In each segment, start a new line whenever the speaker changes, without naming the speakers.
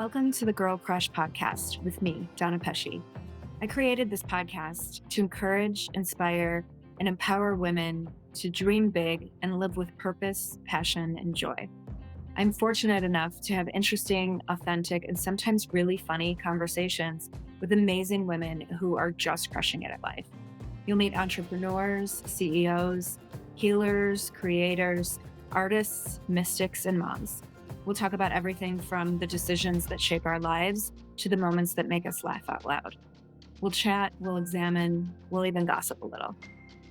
Welcome to the Girl Crush podcast with me, Donna Pesci. I created this podcast to encourage, inspire, and empower women to dream big and live with purpose, passion, and joy. I'm fortunate enough to have interesting, authentic, and sometimes really funny conversations with amazing women who are just crushing it at life. You'll meet entrepreneurs, CEOs, healers, creators, artists, mystics, and moms. We'll talk about everything from the decisions that shape our lives to the moments that make us laugh out loud. We'll chat, we'll examine, we'll even gossip a little.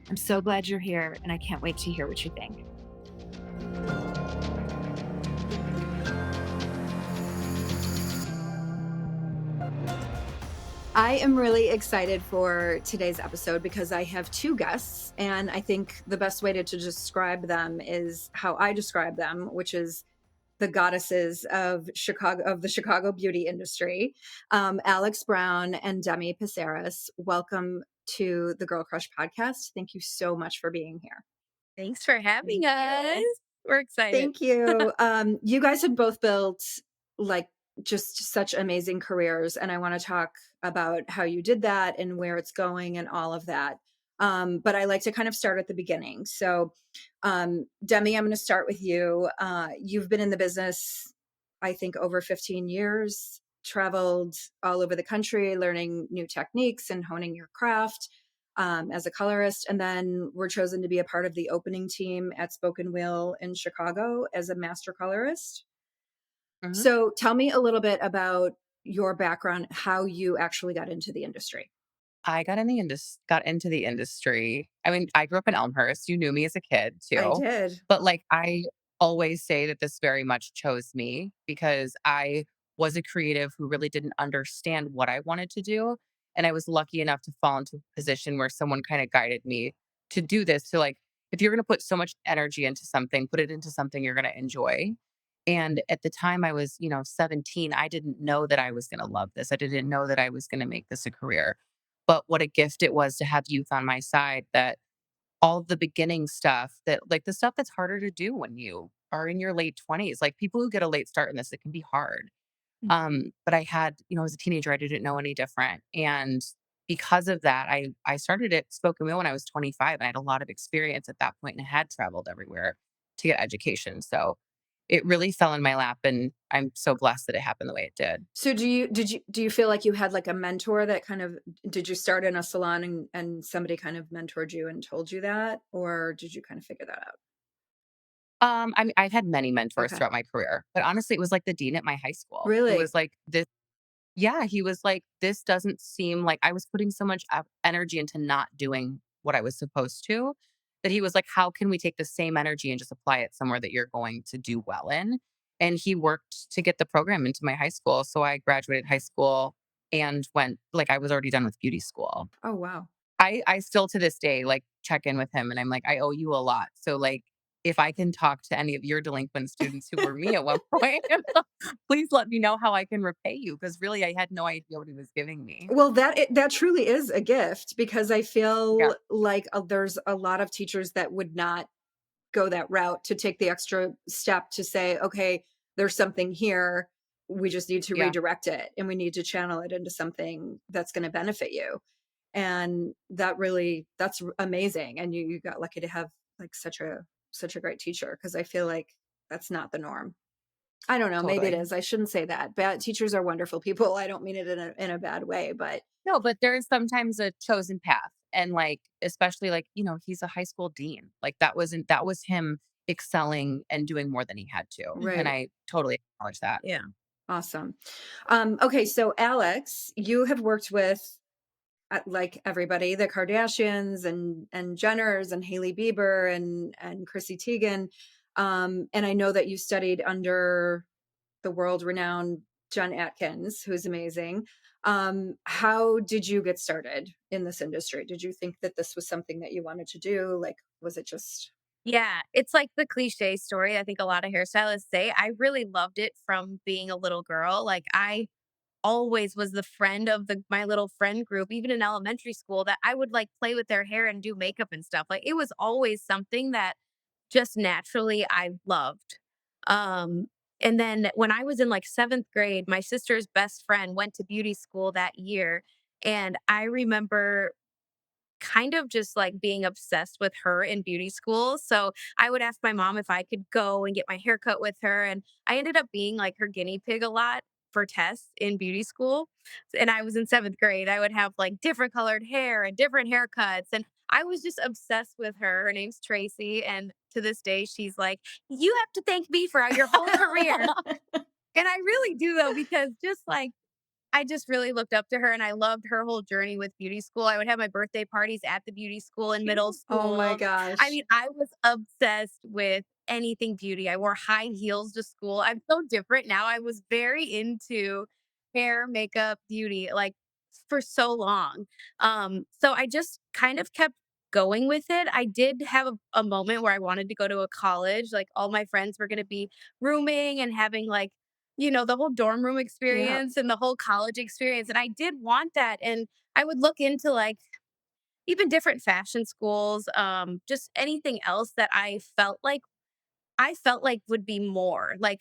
I'm so glad you're here, and I can't wait to hear what you think. I am really excited for today's episode because I have two guests, and I think the best way to describe them is how I describe them, which is the goddesses of the Chicago beauty industry, Alex Brown and Demi Passaris. Welcome to the Girl Crush podcast. Thank you so much for being here.
Thanks for having us. We're excited.
Thank you. You guys have both built just such amazing careers, and I want to talk about how you did that and where it's going and all of that. But I like to kind of start at the beginning. So, Demi, I'm going to start with you. You've been in the business, I think, over 15 years, traveled all over the country, learning new techniques and honing your craft as a colorist. And then were chosen to be a part of the opening team at Spoken Wheel in Chicago as a master colorist.
Mhm.
So tell me a little bit about your background, how you actually got into the industry.
I got into the industry. I mean, I grew up in Elmhurst. You knew me as a kid
I
too.
did.
But I always say that this very much chose me because I was a creative who really didn't understand what I wanted to do. And I was lucky enough to fall into a position where someone kind of guided me to do this. So if you're going to put so much energy into something, put it into something you're going to enjoy. And at the time I was, 17, I didn't know that I was going to love this. I didn't know that I was going to make this a career. But what a gift it was to have youth on my side, that all the beginning stuff, that the stuff that's harder to do when you are in your late 20s, like people who get a late start in this, it can be hard. But I had, as a teenager, I didn't know any different. And because of that, I started at Spoken Wheel when I was 25, and I had a lot of experience at that point and had traveled everywhere to get education. So it really fell in my lap, and I'm so blessed that it happened the way it did.
So do you feel like you had like a mentor that kind of, did you start in a salon and somebody kind of mentored you and told you that, or did you kind of figure that out?
I mean, I've had many mentors
Okay.
throughout my career, but honestly, it was like the dean at my high school who
Really?
was like, this, yeah, he was like, this doesn't seem like I was putting so much energy into not doing what I was supposed to, that he was like, how can we take the same energy and just apply it somewhere that you're going to do well in? And he worked to get the program into my high school. So I graduated high school and I was already done with beauty school.
Oh, wow.
I still to this day, check in with him and I'm like, I owe you a lot. So, if I can talk to any of your delinquent students who were me at one point, please let me know how I can repay you. Because really, I had no idea what he was giving me.
Well, that truly is a gift because I
Yeah.
feel like there's a lot of teachers that would not go that route to take the extra step to say, okay, there's something here. We just need to
Yeah.
redirect it and we need to channel it into something that's going to benefit you. And that's amazing. And you got lucky to have like such a great teacher because I feel like that's not the norm. I don't know. Maybe it
Totally.
is. I shouldn't say that. Bad teachers are wonderful people. I don't mean it in a bad way, but
No, but there is sometimes a chosen path. And especially he's a high school dean. That was him excelling and doing more than he had to. And
right.
I totally acknowledge that.
Yeah. Awesome. Okay. So Alex, you have worked with like everybody, the Kardashians and Jenners and Hailey Bieber and Chrissy Teigen. And I know that you studied under the world renowned Jen Atkins, who's amazing. How did you get started in this industry? Did you think that this was something that you wanted to do? Like, was it just
Yeah, it's like the cliche story I think a lot of hairstylists say. I really loved it from being a little girl. I always was the friend of my little friend group, even in elementary school, that I would play with their hair and do makeup and stuff. It was always something that just naturally I loved. Um
And then when I was in like 7th grade, my sister's best friend went to beauty school that year. And I remember kind of just like being obsessed with her in beauty school. So I would ask my mom if I could go and get my hair cut with her. And I ended up being like her guinea pig a lot for tests in beauty school. And I was in 7th grade. I would have like different colored hair and different haircuts. And I was just obsessed with her. Her name's Tracy. And to this day, she's like, "You have to thank me for your whole career." And I really do, though, because just like I just really looked up to her and I loved her whole journey with beauty school. I would have my birthday parties at the beauty school in middle
Oh my
school. I
gosh.
mean, I was obsessed with anything beauty. I wore high heels to school. I'm so different now. I was very into hair, makeup, beauty, like for so long. So I just kind of kept going with it. I did have a moment where I wanted to go to a college. Like all my friends were going to be rooming and having like the whole dorm room
Yeah.
experience and the whole college experience, and I did want that, and I would look into, like, even different fashion schools, just anything else that I felt like would be more, like,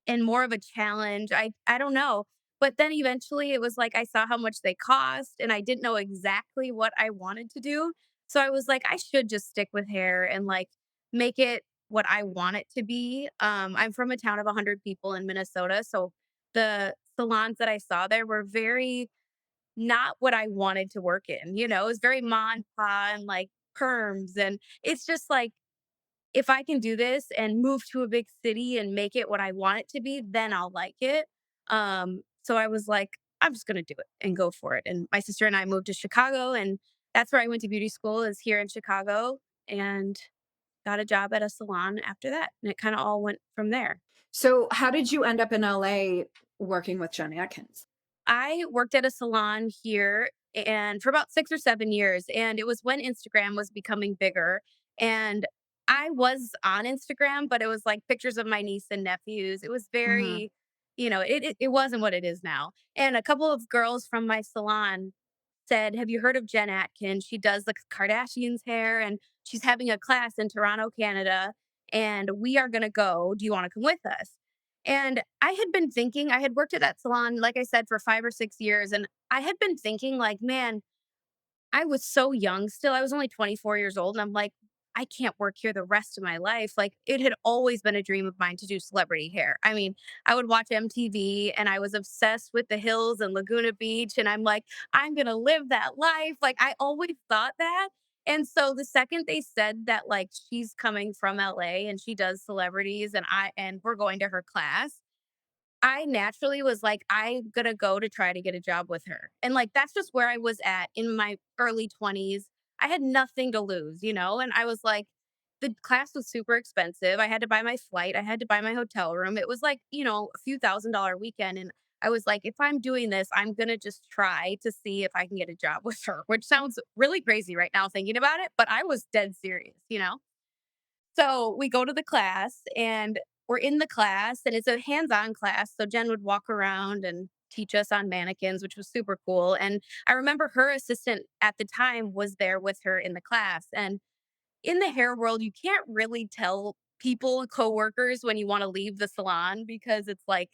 and more of a challenge. I don't know. But then eventually it was like I saw how much they cost and I didn't know exactly what I wanted to do. So I was like, I should just stick with hair and like make it what I want it to be. I'm from a town of 100 people in Minnesota. So the salons that I saw there were very not what I wanted to work in. It was very mon pa and like perms. And it's just like, if I can do this and move to a big city and make it what I want it to be, then I'll like it. So I was like, I'm just gonna do it and go for it. And my sister and I moved to Chicago, and that's where I went to beauty school, is here in Chicago, and got a job at a salon after that. And it kind of all went from there.
So how did you end up in LA working with Jen Atkins?
I worked at a salon here and for about 6 or 7 years, and it was when Instagram was becoming bigger, and I was on Instagram, but it was like pictures of my niece and nephews. It was
Mhm.
very, it wasn't what it is now. And a couple of girls from my salon said, "Have you heard of Jen Atkins? She does the Kardashians' hair, and she's having a class in Toronto, Canada, and we are gonna go. Do you wanna come with us?" And I had been thinking, I had worked at that salon, like I said, for 5 or 6 years, and I had been thinking like, "Man, I was so young still." I was only 24 years old, and I'm like, "I can't work here the rest of my life." Like, it had always been a dream of mine to do celebrity hair. I mean, I would watch MTV, and I was obsessed with the hills and Laguna Beach, and I'm like, "I'm gonna live that life." Like, I always thought that. And so the second they said that, like, she's coming from LA and she does celebrities and we're going to her class, I naturally was like, I'm gonna go to try to get a job with her. And like, that's just where I was at in my early 20s. I had nothing to lose, and I was like, the class was super expensive. I had to buy my flight, I had to buy my hotel room. It was like, a few $1,000 weekend. And I was like, if I'm doing this, I'm gonna just try to see if I can get a job with her, which sounds really crazy right now thinking about it, but I was dead serious. So we go to the class and we're in the class and it's a hands-on class. So Jen would walk around and teach us on mannequins, which was super cool. And I remember her assistant at the time was there with her in the class. And in the hair world, you can't really tell people, coworkers, when you want to leave the salon because it's like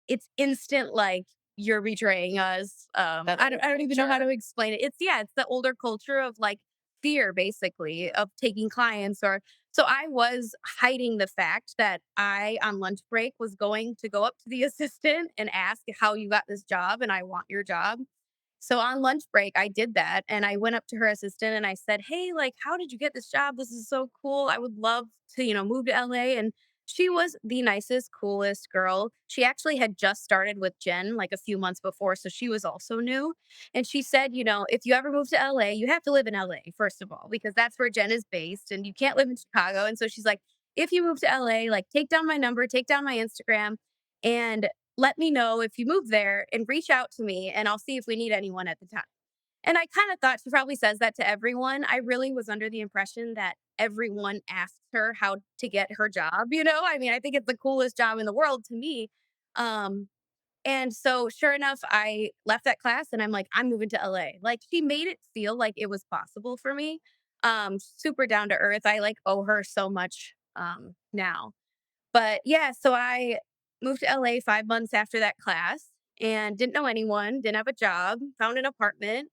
it's instant, like, "You're betraying us."
That's
I don't even know how
sure.
to explain it. It's the older culture of, like, fear, basically, of taking clients. Or so I was hiding the fact that I, on lunch break, was going to go up to the assistant and ask how you got this job, and I want your job. So on lunch break, I did that and I went up to her assistant and I said, "Hey, like, how did you get this job? This is so cool. I would love to, move to LA." And she was the nicest, coolest girl. She actually had just started with Jen like a few months before. So she was also new. And she said, if you ever move to LA, you have to live in LA, first of all, because that's where Jen is based and you can't live in Chicago. And so she's like, if you move to LA, like, take down my number, take down my Instagram, and let me know if you move there and reach out to me and I'll see if we need anyone at the time. And I kind of thought she probably says that to everyone. I really was under the impression that everyone asks her how to get her job. I mean, I think it's the coolest job in the world to me. Um, and so sure enough, I left that class and I'm like, I'm moving to LA. Like, she made it feel like it was possible for me. Super down to earth. I like owe her so much now. But yeah, so I moved to LA 5 months after that class and didn't know anyone, didn't have a job, found an apartment.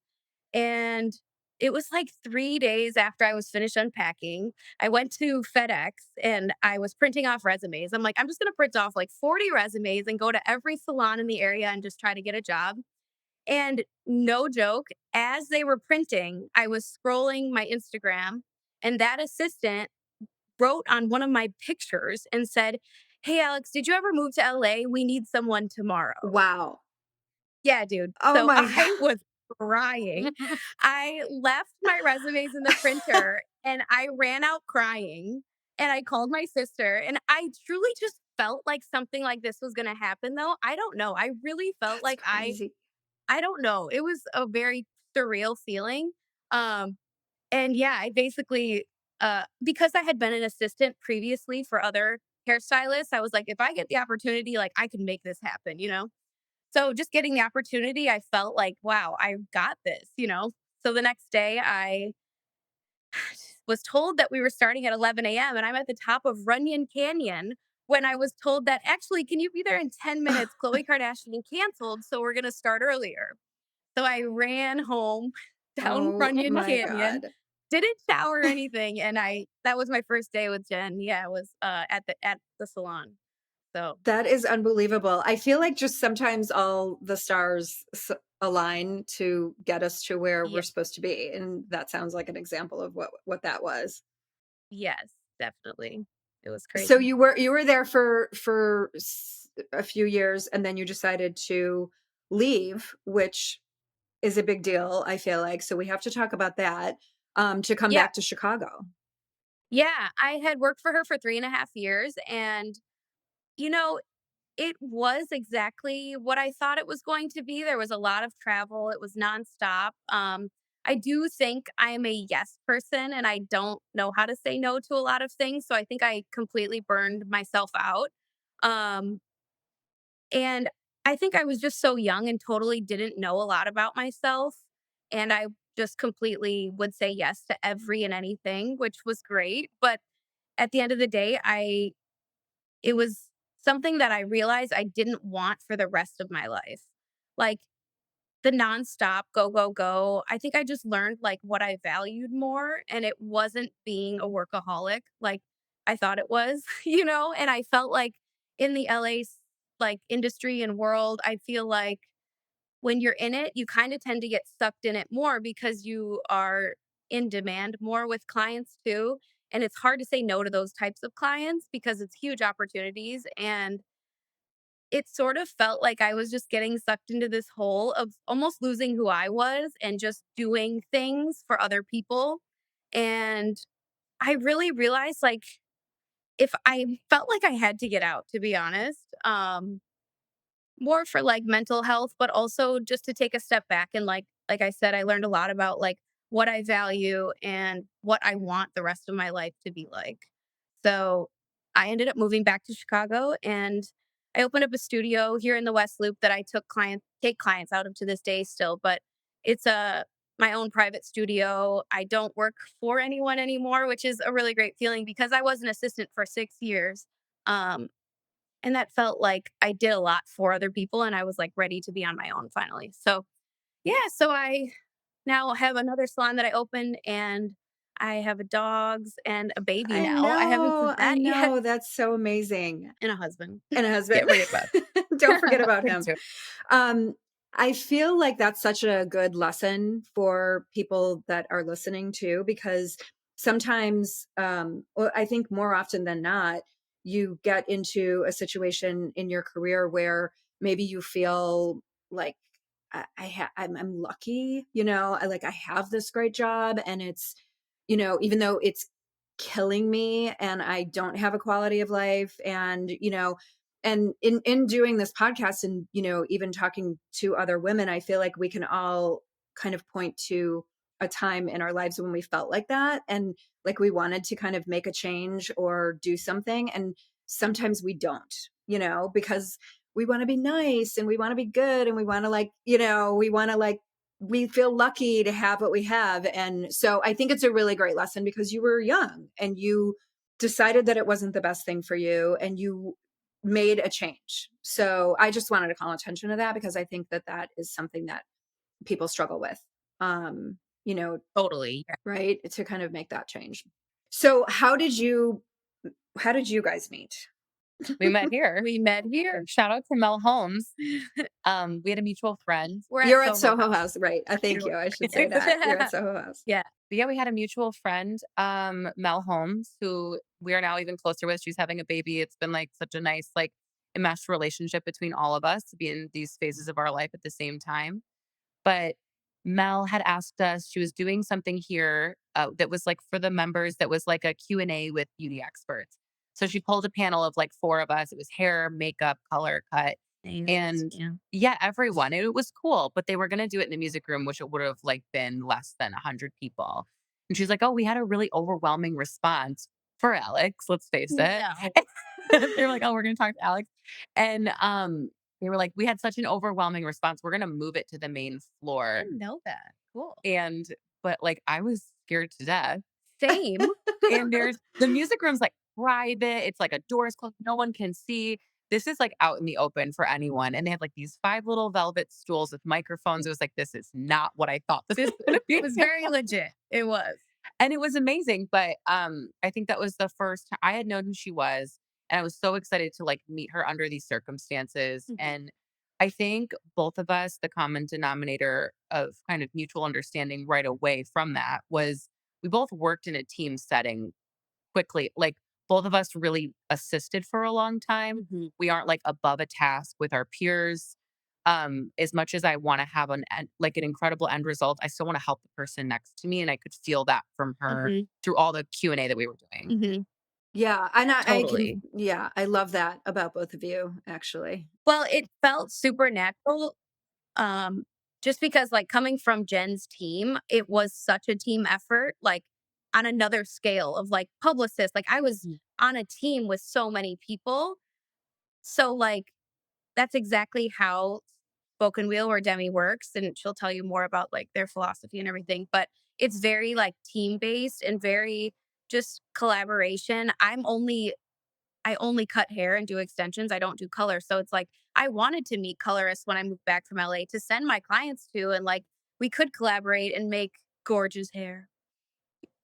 And it was like 3 days after I was finished unpacking. I went to FedEx and I was printing off resumes. I'm like, I'm just going to print off like 40 resumes and go to every salon in the area and just try to get a job. And no joke, as they were printing, I was scrolling my Instagram and that assistant wrote on one of my pictures and said, "Hey, Alex, did you ever move to LA? We need someone tomorrow."
Wow.
Yeah, dude.
Oh
So
my
I
god.
was crying. I left my resumes in the printer and I ran out crying and I called my sister and I truly just felt like something like this was going to happen though. I don't know. I really felt
That's
like
crazy.
I don't know. It was a very surreal feeling. Um and yeah, I basically because I had been an assistant previously for other hairstylists, I was like if I get the opportunity like I can make this happen, you know? So just getting the opportunity, I felt like, wow, I got this, you know? So the next day, I was told that we were starting at 11 a.m. and I'm at the top of Runyon Canyon when I was told that actually, can you be there in 10 minutes? Khloe Kardashian canceled, so we're going to start earlier. So I ran home down
Oh
Runyon
my
Canyon,
god.
didn't shower or anything, and that was my first day with Jen. Yeah, it was at the salon. So
That is unbelievable. I feel like just sometimes all the stars align to get us to where we're
yeah,
supposed to be, and that sounds like an example of what that was.
yes, definitely. It was
So
crazy.
you were there for a few years, and then you decided to leave, which is a big deal, I feel like. So we have to talk about that, to come
Yeah.
back to Chicago.
Yeah, I had worked for her for 3.5 years, and, you know, it was exactly what I thought it was going to be. There was a lot of travel, it was nonstop. I do think I am a yes person, and I don't know how to say no to a lot of things, so I think I completely burned myself out. Um, and I think I was just so young and totally didn't know a lot about myself, and I just completely would say yes to every and anything, which was great, but at the end of the day, I it was something that I realized I didn't want for the rest of my life. Like the nonstop go, go, go. I think I just learned like what I valued more and it wasn't being a workaholic like I thought it was, you know? And I felt like in the like industry and world, I feel like when you're in it, you kind of tend to get sucked in it more because you are in demand more with clients too. And it's hard to say no to those types of clients because it's huge opportunities. And it sort of felt like I was just getting sucked into this hole of almost losing who I was and just doing things for other people. And I really realized like if I felt like I had to get out, to be honest. More for, like, mental health, but also just to take a step back and, like I said, I learned a lot about, like, what I value and what I want the rest of my life to be like. So, I ended up moving back to Chicago, and I opened up a studio here in the West Loop that I take clients out of to this day still, but it's my own private studio. I don't work for anyone anymore, which is a really great feeling because I was an assistant for 6 years. Um, and that felt like I did a lot for other people and I was like ready to be on my own finally. So, yeah, so I now have another salon that I opened and I have a dogs and a baby now. I haven't said
I
that yet
know, that's so amazing.
and a husband.
And a husband.
Can't forget about
Don't forget about
me
him.
too.
Um, I feel like that's such a good lesson for people that are listening too, because sometimes, well, I think more often than not, you get into a situation in your career where maybe you feel like I'm lucky, I have this great job and it's, even though it's killing me and I don't have a quality of life and, and in doing this podcast and, even talking to other women, I feel like we can all kind of point to a time in our lives when we felt like that and like we wanted to kind of make a change or do something. And sometimes we don't, because we want to be nice and we want to be good and we want to we want to we feel lucky to have what we have. And so I think it's a really great lesson because you were young and you decided that it wasn't the best thing for you and you made a change. So I just wanted to call attention to that because I think that that is something that people struggle with. Um, you know,
Totally.
right? To kind of make that change. So how did you guys meet?
We met here.
We met here.
Shout out to Mel Holmes. We had a mutual friend.
We're
You're at Soho House, right? Thank you. I should say
Yeah.
that. You're at Soho House.
Yeah.
But yeah, we had a mutual friend, Mel Holmes, who we are now even closer with. She's having a baby. It's been like such a nice, like, enmeshed relationship between all of us to be in these phases of our life at the same time. But Mel had asked us, she was doing something here that was like for the members, that was like a Q&A with beauty experts. So she pulled a panel of like four of us. It was hair, makeup, color, cut. And
Yeah.
yeah, everyone. It was cool, but they were going to do it in the music room, which it would have like been less than 100 people. And she's like, oh, we had a really overwhelming response for Alex. Let's face it.
No.
They were like, oh, we're going to talk to Alex. And they were like, we had such an overwhelming response. We're going to move it to the main
I
floor.
didn't know that. Cool.
And, but like, I was scared to death.
Same.
And the music room's like private. It's like a door's closed. No one can see. This is like out in the open for anyone. And they had like these 5 little velvet stools with microphones. It was like, this is not what I thought this was going to be.
It was very legit. It was.
And it was amazing. But I think that was the first time I had known who she was. And I was so excited to like meet her under these circumstances.
Mhm.
And I think both of us, the common denominator of kind of mutual understanding right away from that was we both worked in a team setting quickly. Like both of us really assisted for a long time.
Mhm.
We aren't like above a task with our peers. As much as I want to have like an incredible end result, I still want to help the person next to me. And I could feel that from her
Mhm.
through all the Q&A that we were doing.
Mhm.
Yeah, and I
Totally.
can, yeah, I love that about both of you, actually.
Well, it felt supernatural. Um, just because like coming from Jen's team, it was such a team effort, like on another scale of like publicists. Like I was on a team with so many people. So like that's exactly how Spoken Wheel or Demi works. And she'll tell you more about like their philosophy and everything. But it's very like team based and very just collaboration. I only cut hair and do extensions. I don't do color. So it's like I wanted to meet colorists when I moved back from LA to send my clients to, and like we could collaborate and make gorgeous hair.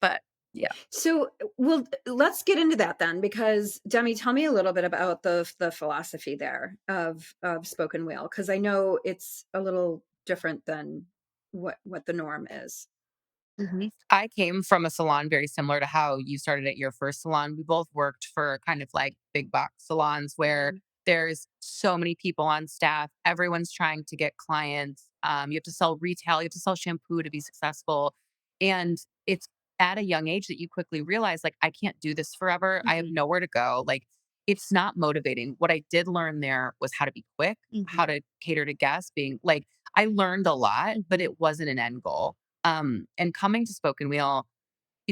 But yeah.
So, well, let's get into that then, because Demi, tell me a little bit about the philosophy there of Spoken Wheel, because I know it's a little different than what the norm is.
Mhm.
I came from a salon very similar to how you started at your first salon. We both worked for kind of like big box salons where there's so many people on staff. Everyone's trying to get clients. You have to sell retail, you have to sell shampoo to be successful. And it's at a young age that you quickly realize, like, I can't do this forever. I have
Mhm.
nowhere to go. Like, it's not motivating. What I did learn there was how to be quick, how
Mhm.
to cater to guests, being like, I learned a lot, but
Mhm.
it wasn't an end goal. And coming to Spoken Wheel,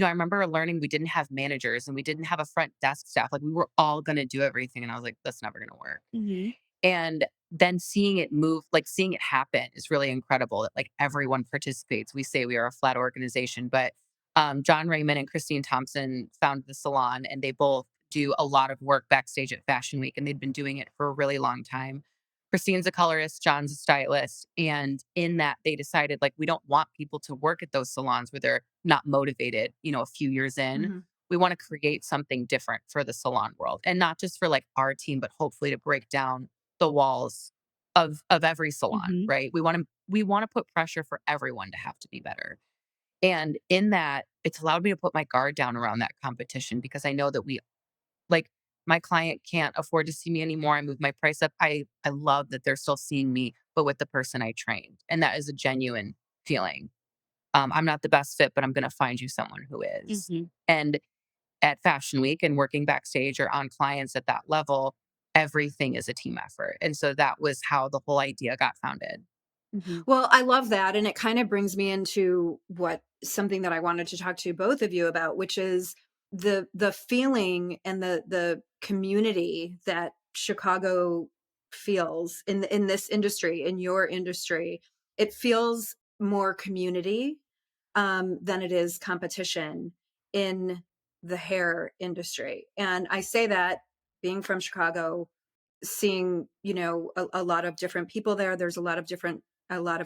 I remember learning we didn't have managers and we didn't have a front desk staff. Like we were all going to do everything. And I was like, that's never going to work.
Mhm.
And then seeing it move, like seeing it happen is really incredible that like everyone participates. We say we are a flat organization, but John Raymond and Christine Thompson founded the salon and they both do a lot of work backstage at Fashion Week and they'd been doing it for a really long time. Christine's a colorist, John's a stylist. And in that, they decided like, we don't want people to work at those salons where they're not motivated, a few years in.
Mhm.
We want to create something different for the salon world and not just for like our team, but hopefully to break down the walls of every salon,
Mhm.
right? We want to put pressure for everyone to have to be better. And in that, it's allowed me to put my guard down around that competition because I know that like my client can't afford to see me anymore. I moved my price up. I love that they're still seeing me, but with the person I trained. And that is a genuine feeling. I'm not the best fit, but I'm going to find you someone who is.
Mhm.
And at Fashion Week and working backstage or on clients at that level, everything is a team effort. And so that was how the whole idea got founded.
Mhm.
Well, I love that. And it kind of brings me into something that I wanted to talk to both of you about, which is the feeling and the community that Chicago feels in this industry, in your industry. It feels more community than it is competition in the hair industry. And I say that being from Chicago, seeing, a lot of different people there. There's a lot of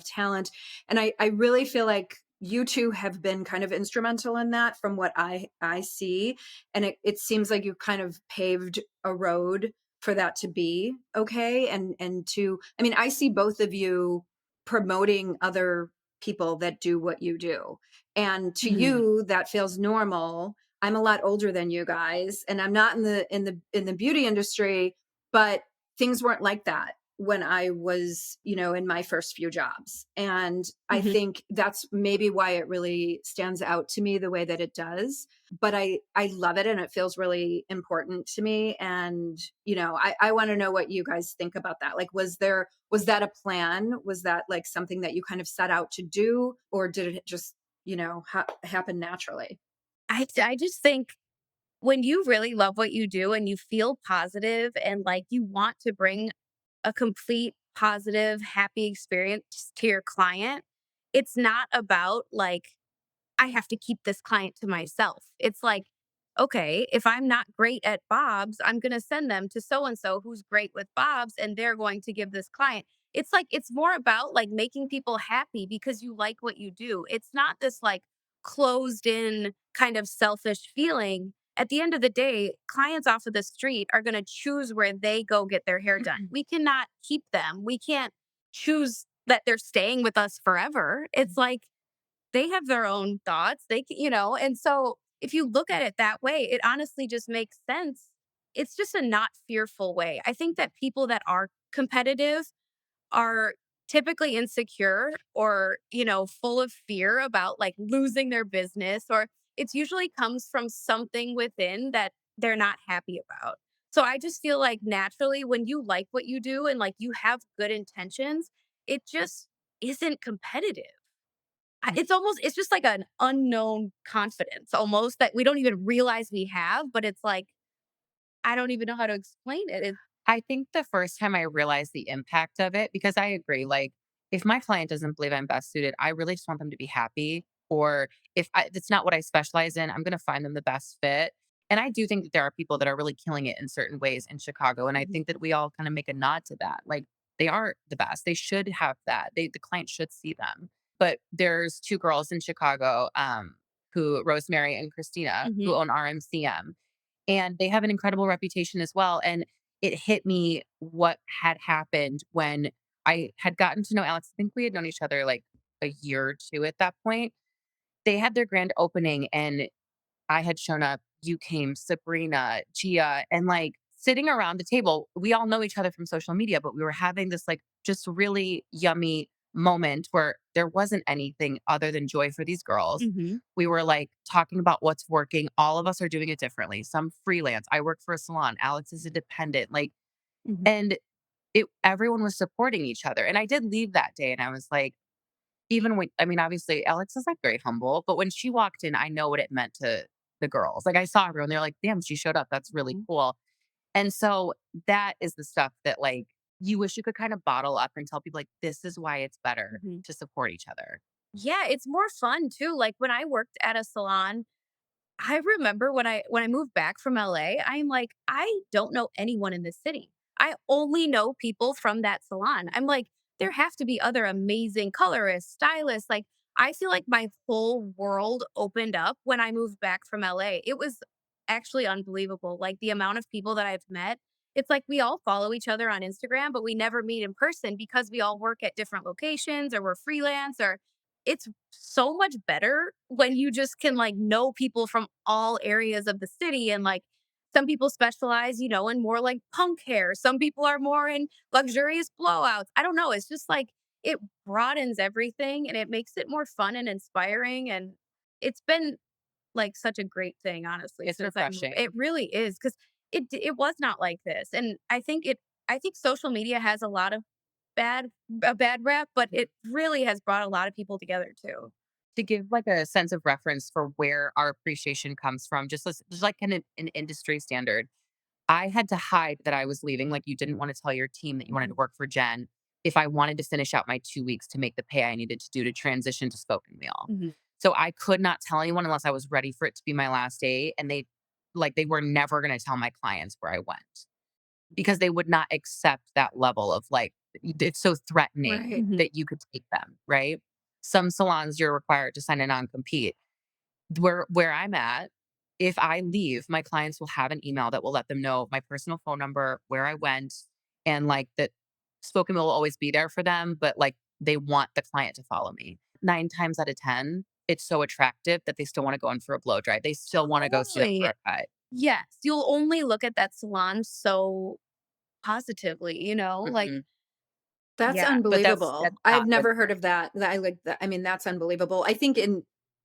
talent. And I really feel like you two have been kind of instrumental in that from what I see. And it seems like you kind of paved a road for that to be okay. I mean, I see both of you promoting other people that do what you do. And to
Mhm.
you, that feels normal. I'm a lot older than you guys, and I'm not in the beauty industry, but things weren't like that when I was, in my first few jobs. And I
Mhm.
think that's maybe why it really stands out to me the way that it does. But I love it, and it feels really important to me. And, I want to know what you guys think about that. Like, was that a plan? Was that like something that you kind of set out to do, or did it just, happen naturally?
I just think when you really love what you do and you feel positive and like you want to bring a complete positive, happy experience to your client, it's not about like I have to keep this client to myself. It's like, okay, if I'm not great at Bob's, I'm going to send them to so and so who's great with Bob's and they're going to give this client. It's like, it's more about like making people happy because you like what you do. It's not this like closed in kind of selfish feeling. At the end of the day, clients off of the street are going to choose where they go get their hair done. We cannot keep them. We can't choose that they're staying with us forever. It's like, they have their own thoughts. And so if you look at it that way, it honestly just makes sense. It's just a not fearful way. I think that people that are competitive are typically insecure or, full of fear about like losing their business, or it's usually comes from something within that they're not happy about. So I just feel like naturally when you like what you do and like you have good intentions, it just isn't competitive. It's just like an unknown confidence almost that we don't even realize we have, but it's like, I don't even know how to explain it.
I think the first time I realized the impact of it, because I agree, like, if my client doesn't believe I'm best suited, I really just want them to be happy. Or if it's not what I specialize in, I'm going to find them the best fit. And I do think that there are people that are really killing it in certain ways in Chicago. And I
Mhm.
think that we all kind of make a nod to that. Like, they are the best. They should have that. The client should see them. But there's two girls in Chicago, who Rosemary and Christina, who
Mhm.
own RMCM, and they have an incredible reputation as well. And it hit me what had happened when I had gotten to know Alex. I think we had known each other like a year or two at that point. They had their grand opening and I had shown up, you came, Sabrina, Gia, and like sitting around the table, we all know each other from social media, but we were having this like just really yummy moment where there wasn't anything other than joy for these girls.
Mhm.
We were like talking about what's working. All of us are doing it differently. Some freelance. I work for a salon. Alex is independent. Like,
Mhm.
and everyone was supporting each other. And I did leave that day and I was like, even when I mean, obviously, Alex is, like, very humble, but when she walked in, I know what it meant to the girls. Like, I saw everyone, they're like, "Damn, she showed up. That's really
Mhm.
cool." And so that is the stuff that, like, you wish you could kind of bottle up and tell people, like, "This is why it's better
Mhm.
to support each other."
Yeah, it's more fun too. Like when I worked at a salon, I remember when I moved back from LA, I'm like, I don't know anyone in this city. I only know people from that salon. I'm like, there have to be other amazing colorists, stylists. Like, I feel like my whole world opened up when I moved back from LA. It was actually unbelievable. Like the amount of people that I've met. It's like we all follow each other on Instagram, but we never meet in person because we all work at different locations or we're freelance, or it's so much better when you just can like know people from all areas of the city. And like some people specialize, in more like punk hair. Some people are more in luxurious blowouts. I don't know. It's just like it broadens everything and it makes it more fun and inspiring. And it's been like such a great thing, honestly,
It's
since I moved.
refreshing.
It really is because it was not like this. And I think social media has bad a bad rap, but it really has brought a lot of people together too.
To give, like, a sense of reference for where our appreciation comes from, just like an industry standard. I had to hide that I was leaving, like, you didn't wanna tell your team that you wanted to
Mhm.
work for Jen if I wanted to finish out my 2 weeks to make the pay I needed to do to transition to spoken meal.
Mhm.
So I could not tell anyone unless I was ready for it to be my last day. And they were never going to tell my clients where I went because they would not accept that level of like, it's so threatening
Right.
Mhm.
that you could take them, right? Some salons you're required to sign a non compete. Where I'm at, if I leave, my clients will have an email that will let them know my personal phone number, where I went, and like that spoken will always be there for them, but like they want the client to follow me. 9 times out of 10, it's so attractive that they still want to go in for a blow dry. They still want to go see them for
Totally.
a cut.
Yes. You'll only look at that salon so positively, like,
Mhm.
That's
yeah.
But that's
unbelievable. I've
not good
never
for
heard
me.
of that. I like that. I mean, that's unbelievable. I think in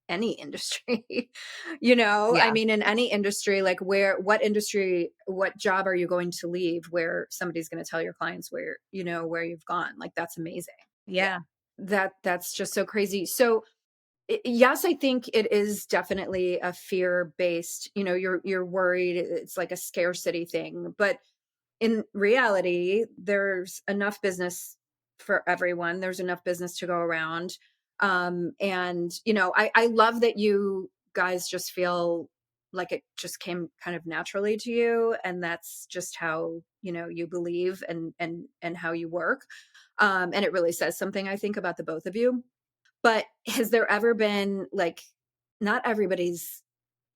any industry, I
Yeah.
mean, in any industry, like what industry, what job are you going to leave where somebody's going to tell your clients where you've gone? Like, that's amazing.
Yeah.
Yeah.
That's just so crazy. So, yes, I think it is definitely a fear based, you're worried. It's like a scarcity thing, but in reality, there's enough business for everyone. There's enough business to go around. And I love that you guys just feel like it just came kind of naturally to you, and that's just how you believe and how you work. And it really says something, I think, about the both of you. But has there ever been like, not everybody's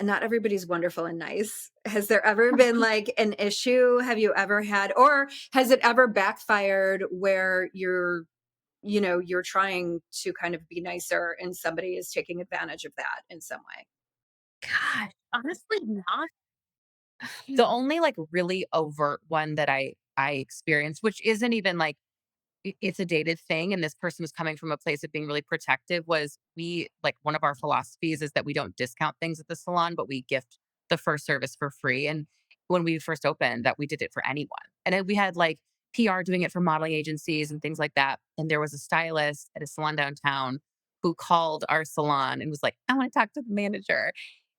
not everybody's wonderful and nice. Has there ever been like an issue? Have you ever had, or has it ever backfired where you're trying to kind of be nicer and somebody is taking advantage of that in some way?
Gosh, honestly, not.
The only like really overt one that I experienced, which isn't even like it's a dated thing, and this person was coming from a place of being really protective, was we like one of our philosophies is that we don't discount things at the salon, but we gift the first service for free. And when we first opened, that we did it for anyone. And then we had like PR doing it for modeling agencies and things like that. And there was a stylist at a salon downtown who called our salon and was like, I want to talk to the manager.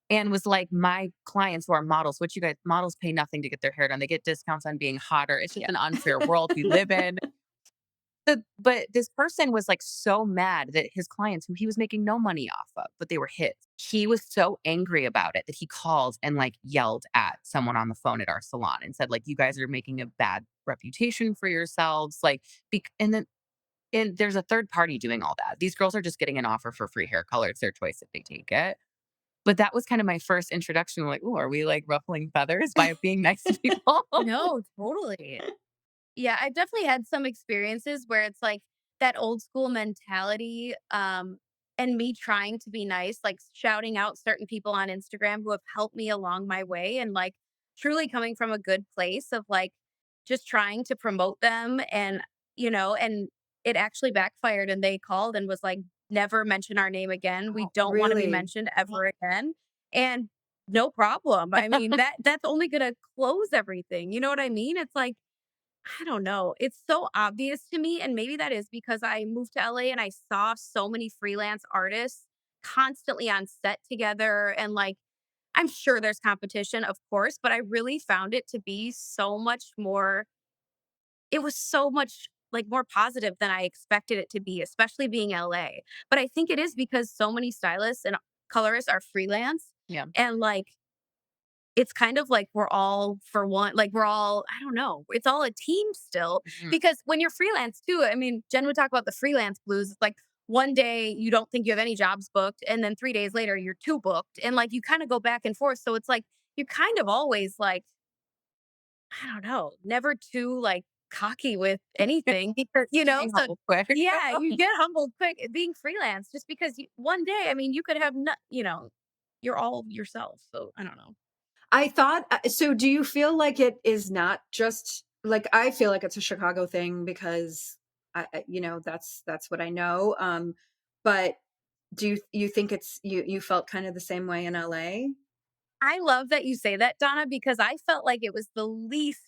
And was like, my clients who are models, which you guys models pay nothing to get their hair done. They get discounts on being hotter. It's just
Yeah.
an unfair world we live in. But this person was, like, so mad that his clients, who he was making no money off of, but they were his, he was so angry about it that he called and, like, yelled at someone on the phone at our salon and said, like, "You guys are making a bad reputation for yourselves," like, and there's a third party doing all that. These girls are just getting an offer for free hair color. It's their choice if they take it. But that was kind of my first introduction, like, "Ooh, are we, like, ruffling feathers by being nice to people?"
No, totally. Yeah, I've definitely had some experiences where it's like that old school mentality, and me trying to be nice, like shouting out certain people on Instagram who have helped me along my way and like truly coming from a good place of like just trying to promote them and it actually backfired and they called and was like, never mention our name again. We
Oh,
don't want to be
really?
mentioned ever again. And no problem. I mean, that's only gonna close everything. You know what I mean? It's like I don't know. It's so obvious to me. And maybe that is because I moved to LA and I saw so many freelance artists constantly on set together. And like, I'm sure there's competition, of course, but I really found it to be so much more, it was so much like more positive than I expected it to be, especially being LA. But I think it is because so many stylists and colorists are freelance.
Yeah.
And like, it's kind of like we're all for one, like we're all, I don't know, it's all a team still.
Mhm.
Because when you're freelance too, I mean, Jen would talk about the freelance blues. It's like one day you don't think you have any jobs booked, and then 3 days later you're too booked. And like you kind of go back and forth. So it's like you're kind of always like, I don't know, never too like cocky with anything because,
Getting
so
humbled quick.
yeah, you get humbled quick being freelance just because one day, I mean, you could have, you're all yourself. So I don't know.
I thought so. Do you feel like it is not just like, I feel like it's a Chicago thing because that's what I know. But do you think you felt kind of the same way in LA?
I love that you say that, Donna, because I felt like it was the least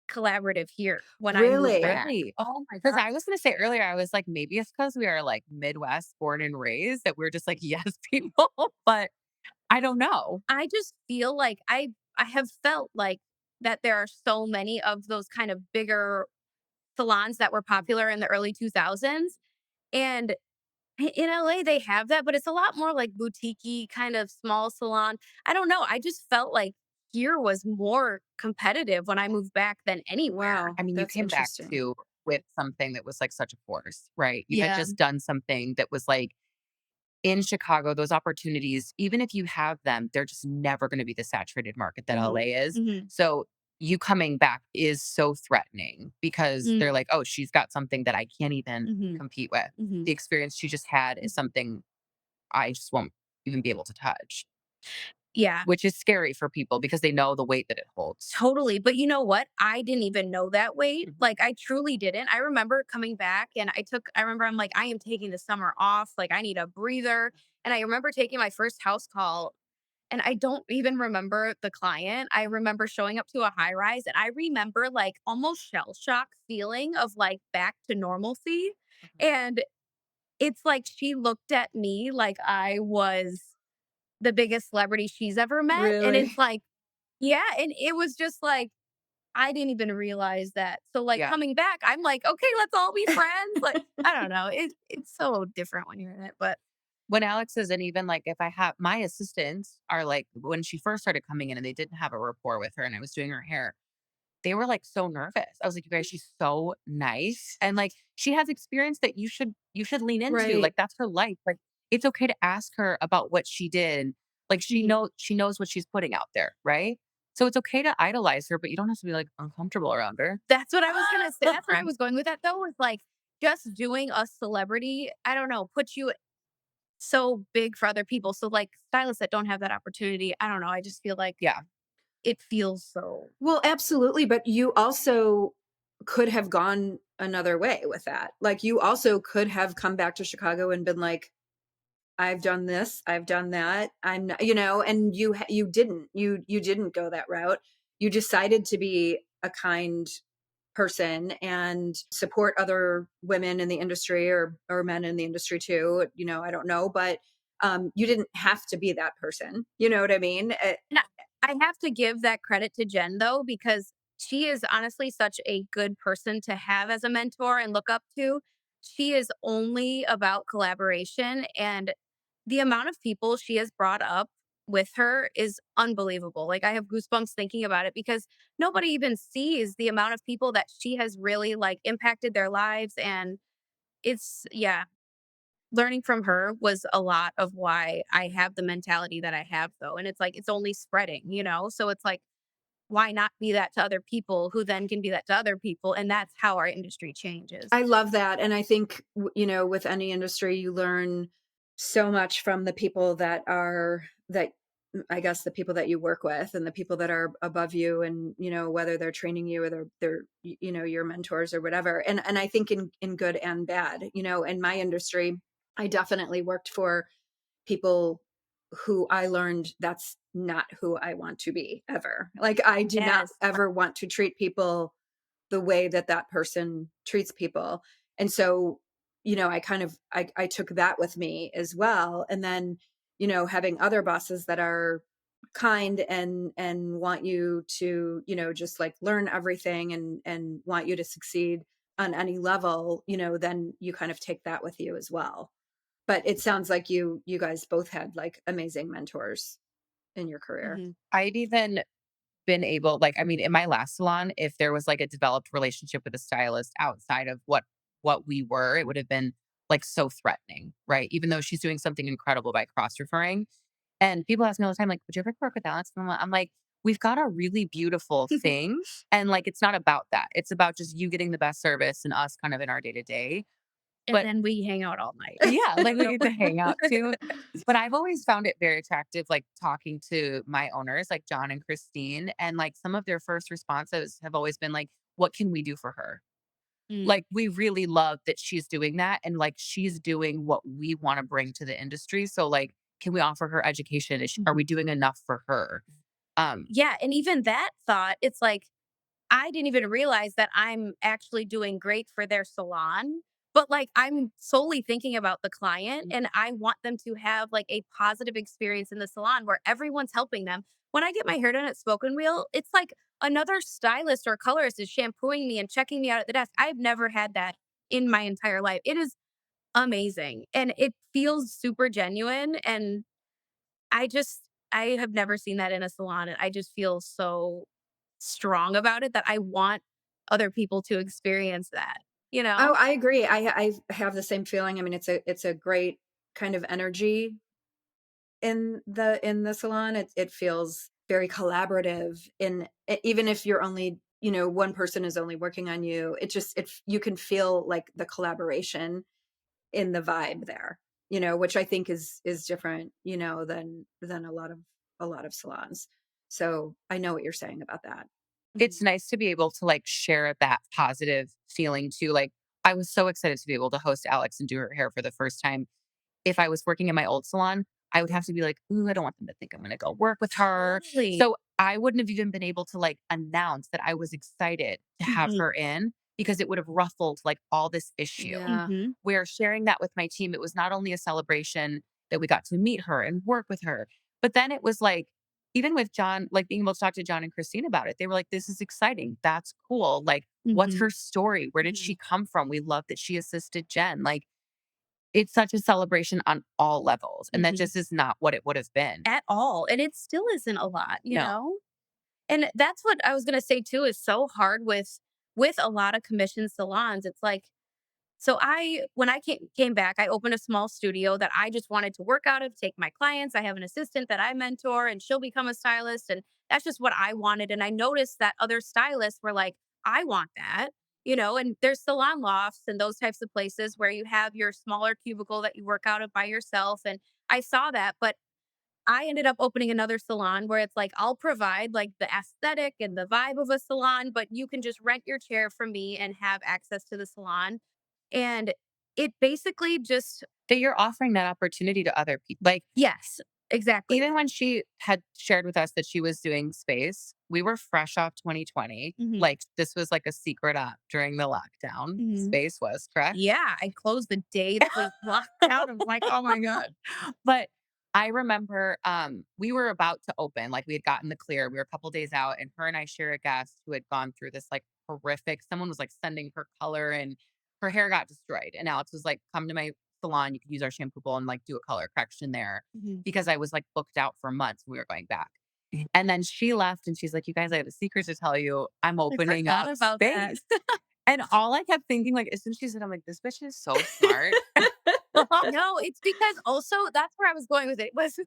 collaborative here when I moved
Really?
back.
Really?
Oh my
Because
god.
I was gonna say earlier, I was like, maybe it's because we are like Midwest born and raised that we're just like yes people, but I don't know.
I just feel like I have felt like that there are so many of those kind of bigger salons that were popular in the early 2000s, and In LA, they have that, but it's a lot more like boutique kind of small salon. I don't know. I just felt like here was more competitive when I moved back than anywhere.
Wow,
I mean, you
that's
came back
interesting.
to with something that was like such a force, right? You had
Yeah.
just done something that was like in Chicago, those opportunities, even if you have them, they're just never going to be the saturated market that
Hmm.
LA is.
Hmm.
So you coming back is so threatening because they're like, oh, she's got something that I can't even
Mm-hmm.
compete with.
Hmm.
The experience she just had is something I just won't even be able to touch,
Yeah.
which is scary for people because they know the weight that it holds.
Totally. But you know what? I didn't even know that weight.
Mhm.
Like I truly didn't. I remember coming back and I remember I'm like, I am taking the summer off. Like I need a breather. And I remember taking my first house call and I don't even remember the client. I remember showing up to a high rise and I remember like almost shell shock feeling of like back to normalcy. And it's like she looked at me like I was the biggest celebrity she's ever met. And it's
Really?
like, yeah. And it was just like, I didn't even realize that. So, like,
Yeah.
coming back, I'm like, "Okay, let's all be friends." Like, I don't know. It's so different when you're in it, but
When Alex is, and even like if I have my assistants are like, when she first started coming in and they didn't have a rapport with her and I was doing her hair, they were like so nervous. I was like, you guys, she's so nice. And like she has experience that you should lean into.
Right.
Like that's her life. Like it's okay to ask her about what she did. Like
mhm.
she knows what she's putting out there, right? So it's okay to idolize her, but you don't have to be like uncomfortable around her.
That's what I was gonna say. That's where I was going with that, though, was, like, just doing a celebrity, I don't know, puts you so big for other people. So, like, stylists that don't have that opportunity, I don't know, I just feel like
Yeah.
it feels so
Well, absolutely, but you also could have gone another way with that. Like, you also could have come back to Chicago and been like, "I've done this, I've done that, I'm not," and you didn't. You didn't go that route. You decided to be a kind person and support other women in the industry or men in the industry too, I don't know, but, you didn't have to be that person. You know what I mean?
and I have to give that credit to Jen though, because she is honestly such a good person to have as a mentor and look up to. She is only about collaboration and the amount of people she has brought up with her is unbelievable. Like I have goosebumps thinking about it because nobody even sees the amount of people that she has really like impacted their lives and it's yeah, learning from her was a lot of why I have the mentality that I have though. And it's like it's only spreading, you know? So it's like why not be that to other people who then can be that to other people and that's how our industry changes.
I love that, and I think, with any industry, you learn so much from the people that I guess the people that you work with and the people that are above you and, whether they're training you or they're your mentors or whatever. And I think in good and bad, in my industry, I definitely worked for people who I learned that's not who I want to be ever. Like, I do not
Yes.
ever want to treat people the way that that person treats people. And so, I kind of I took that with me as well. And then, having other bosses that are kind and want you to, just like learn everything and want you to succeed on any level, then you kind of take that with you as well. But it sounds like you guys both had like amazing mentors in your career.
Mhm.
I'd even been able, like, I mean, in my last salon, if there was like a developed relationship with a stylist outside of what we were, it would have been like so threatening, right? Even though she's doing something incredible by cross referring. And people ask me all the time, like, would you ever work with Alex? And I'm like, we've got a really beautiful thing. And like it's not about that. It's about just you getting the best service and us kind of in our day to day.
And
But
then we hang out all night.
yeah, like we
So
get to hang out too. But I've always found it very attractive, like talking to my owners, like John and Christine, and like some of their first responses have always been like, what can we do for her?
mm,
Like, we really love that she's doing that. And like, she's doing what we want to bring to the industry. So, like, can we offer her education? Are
mhm.
we doing enough for her?
Yeah, and even that thought, it's like I didn't even realize that I'm actually doing great for their salon, but, like, I'm solely thinking about the client, and I want them to have, like, a positive experience in the salon where everyone's helping them. When I get my hair done at Spoken Wheel, it's like another stylist or colorist is shampooing me and checking me out at the desk. I've never had that in my entire life. It is amazing. And it feels super genuine. And I have never seen that in a salon. And I just feel so strong about it that I want other people to experience that, you
Oh,
know?
I agree. I have the same feeling. I mean, it's a great kind of energy in the salon. It feels very collaborative even if you're only, one person is only working on you. You can feel like the collaboration in the vibe there, which I think is different, than a lot of salons. So I know what you're saying about that.
It's
Mhm.
nice to be able to, like, share that positive feeling too, like, I was so excited to be able to host Alex and do her hair for the first time. If I was working in my old salon, I would have to be like, "Ooh, I don't want them to think I'm gonna go work with her."
Totally.
So, I wouldn't have even been able to, like, announce that I was excited to have
Mhm.
her in because it would have ruffled, like, all this issue.
Yeah.
Mhm.
Where sharing that with my team, it was not only a celebration that we got to meet her and work with her, but then it was like, even with John, like being able to talk to John and Christine about it, they were like, "This is exciting. That's cool. Like, what's
Mhm.
her story? Where did she
Mhm.
come from? We love that she assisted Jen." Like, it's such a celebration on all levels. And that
Mhm.
just is not what it would have been.
At all. And it still isn't a lot, you
No.
know? And that's what I was gonna say too is so hard with a lot of commission salons. It's like, so when I came back, I opened a small studio that I just wanted to work out of, take my clients. I have an assistant that I mentor and she'll become a stylist. And that's just what I wanted. And I noticed that other stylists were like, I want that, and there's salon lofts and those types of places where you have your smaller cubicle that you work out of by yourself. And I saw that, but I ended up opening another salon where it's like, I'll provide like the aesthetic and the vibe of a salon, but you can just rent your chair from me and have access to the salon. And it basically just,
That you're offering that opportunity to other people. Like,
yes, exactly.
even when she had shared with us that she was doing space, we were fresh off 2020.
Hmm.
Like, this was like a secret op during the lockdown.
Hmm.
Space was, correct?
Yeah, I closed the day that we locked down. I was like, oh my God.
But I remember we were about to open, like we had gotten the clear. We were a couple days out, and her and I share a guest who had gone through this like horrific. Someone was like sending her color, and her hair got destroyed. And Alex was like, "Come to my salon. You could use our shampoo bowl and like do a color correction there,"
Hmm.
because I was like booked out for months. We were going back. And then she left, and she's like, "You guys, I have a secret to tell you. I'm
I
opening
forgot
up
about that.
space." And all I kept thinking, like, as soon as she said, I'm like, "This bitch is so smart."
No, it's because also that's where I was going with it. Was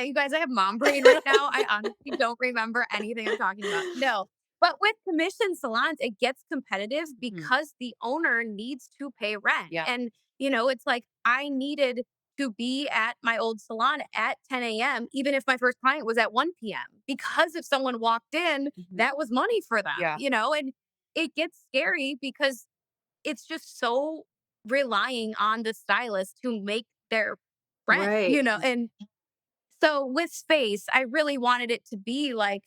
you guys, I have mom brain right now. I honestly don't remember anything I'm talking about. No. But with commission salons, it gets competitive
Mhm.
because the owner needs to pay rent.
Yeah.
And, it's like I needed to be at my old salon at 10 a.m., even if my first client was at 1 p.m. Because if someone walked in,
Mhm.
that was money for them,
Yeah.
and it gets scary because it's just so relying on the stylist to make their rent,
Right.
and so with space, I really wanted it to be like,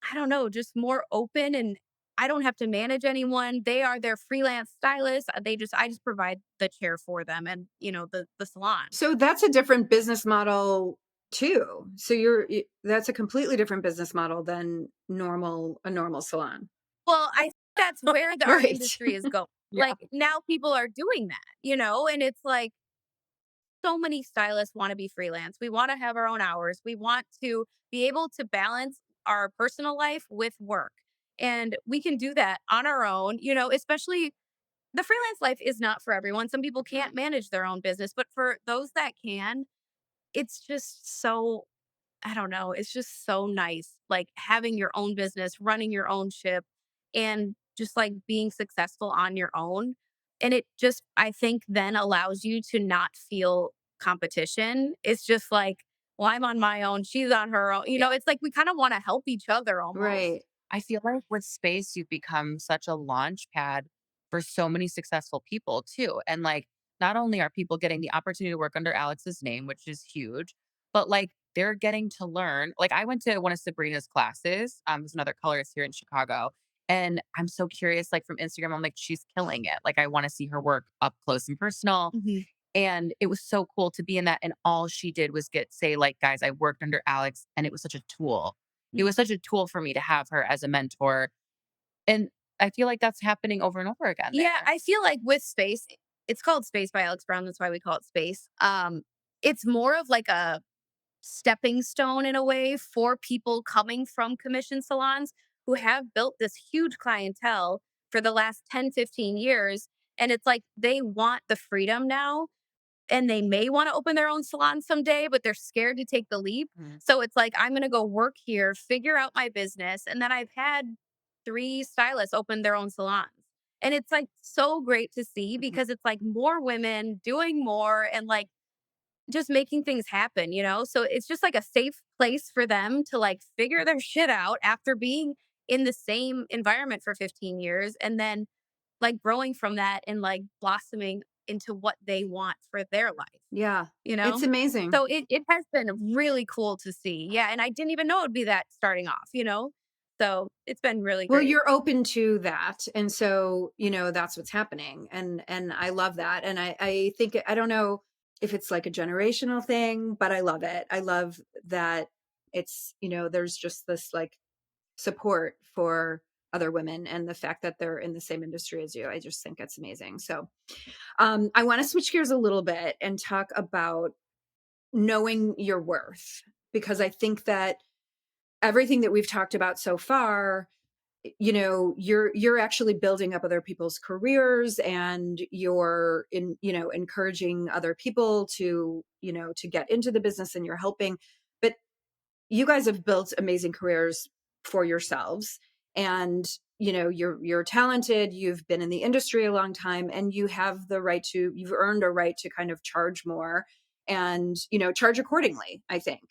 I don't know, just more open and I don't have to manage anyone. They are their freelance stylists. I just provide the chair for them and, the salon.
So that's a different business model too. So that's a completely different business model than a normal salon.
Well, I think that's where our
Right.
industry is going.
Yeah.
Like now people are doing that, and it's like, so many stylists want to be freelance. We want to have our own hours. We want to be able to balance our personal life with work. And we can do that on our own, especially the freelance life is not for everyone. Some people can't manage their own business, but for those that can, it's just so, I don't know, it's just so nice. Like having your own business, running your own ship, and just like being successful on your own. And it just, I think, then allows you to not feel competition. It's just like, well, I'm on my own, she's on her own.
Yeah.
It's like we kind of want to help each other almost.
Right.
I feel like with space, you've become such a launch pad for so many successful people too. And like, not only are people getting the opportunity to work under Alex's name, which is huge, but like they're getting to learn. Like, I went to one of Sabrina's classes. There's another colorist here in Chicago. And I'm so curious, like from Instagram, I'm like, she's killing it. Like, I want to see her work up close and personal.
Mhm.
And it was so cool to be in that. And all she did was say, like, guys, I worked under Alex, and it was such a tool. It was such a tool for me to have her as a mentor. And I feel like that's happening over and over again
Yeah,
there.
I feel like with space, It's called Space by Alex Brown. That's why we call it Space. It's more of like a stepping stone in a way for people coming from commission salons who have built this huge clientele for the last 10, 15 years. And it's like they want the freedom now and they may want to open their own salon someday, but they're scared to take the leap.
Mhm.
So it's like, I'm going to go work here, figure out my business. And then I've had 3 stylists open their own salons. And it's like so great to see
Mhm.
because it's like more women doing more and like just making things happen, you know? So it's just like a safe place for them to like figure their shit out after being in the same environment for 15 years and then like growing from that and like blossoming into what they want for their life,
Yeah.
you
It's
know?
amazing.
So it has been really cool to see. Yeah. And I didn't even know it would be that starting off, you know? So it's been really
Well,
great.
you're open to that. And so, that's what's happening. And I love that. And I think I don't know if it's like a generational thing, but I love it. I love that it's, there's just this like support for other women and the fact that they're in the same industry as you. I just think it's amazing. So I want to switch gears a little bit and talk about knowing your worth, because I think that everything that we've talked about so far, you're actually building up other people's careers, and you're encouraging other people to get into the business, and you're helping. But you guys have built amazing careers for yourselves, and you're talented, you've been in the industry a long time, and you've earned a right to kind of charge more and charge accordingly, I think.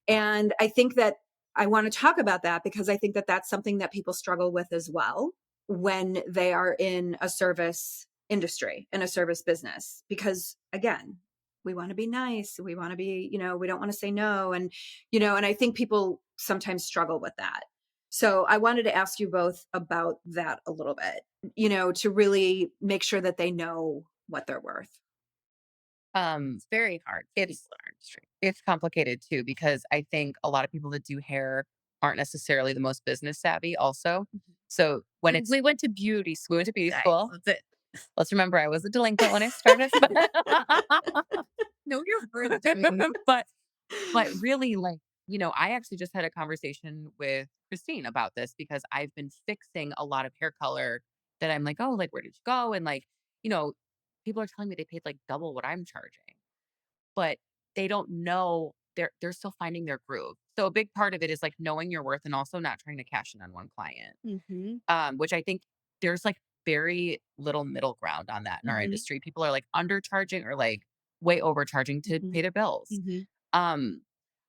And I think that I want to talk about that because I think that that's something that people struggle with as well when they are in a service industry, in a service business, because again, we want to be nice, we want to be, we don't want to say no, and I think people sometimes struggle with that. So I wanted to ask you both about that a little bit, to really make sure that they know what they're worth.
It's very hard for
It's
people in our industry.
it's complicated too because I think a lot of people that do hair aren't necessarily the most business savvy also.
Mhm.
So when
We went to beauty
we
school,
went to beauty
guys.
school,
That's it.
let's remember I was a delinquent when I started.
No, you're worth it.
but but really, like, I actually just had a conversation with Christine about this because I've been fixing a lot of hair color that I'm like, oh, like, where did you go? And like, you know, people are telling me they paid like double what I'm charging, but they don't know they're still finding their groove. So a big part of it is like knowing your worth and also not trying to cash in on one client.
Mhm.
Which I think there's like very little middle ground on that in our
Mhm.
industry. People are like undercharging or like way overcharging to
Mhm.
pay their bills.
Mhm.
Um,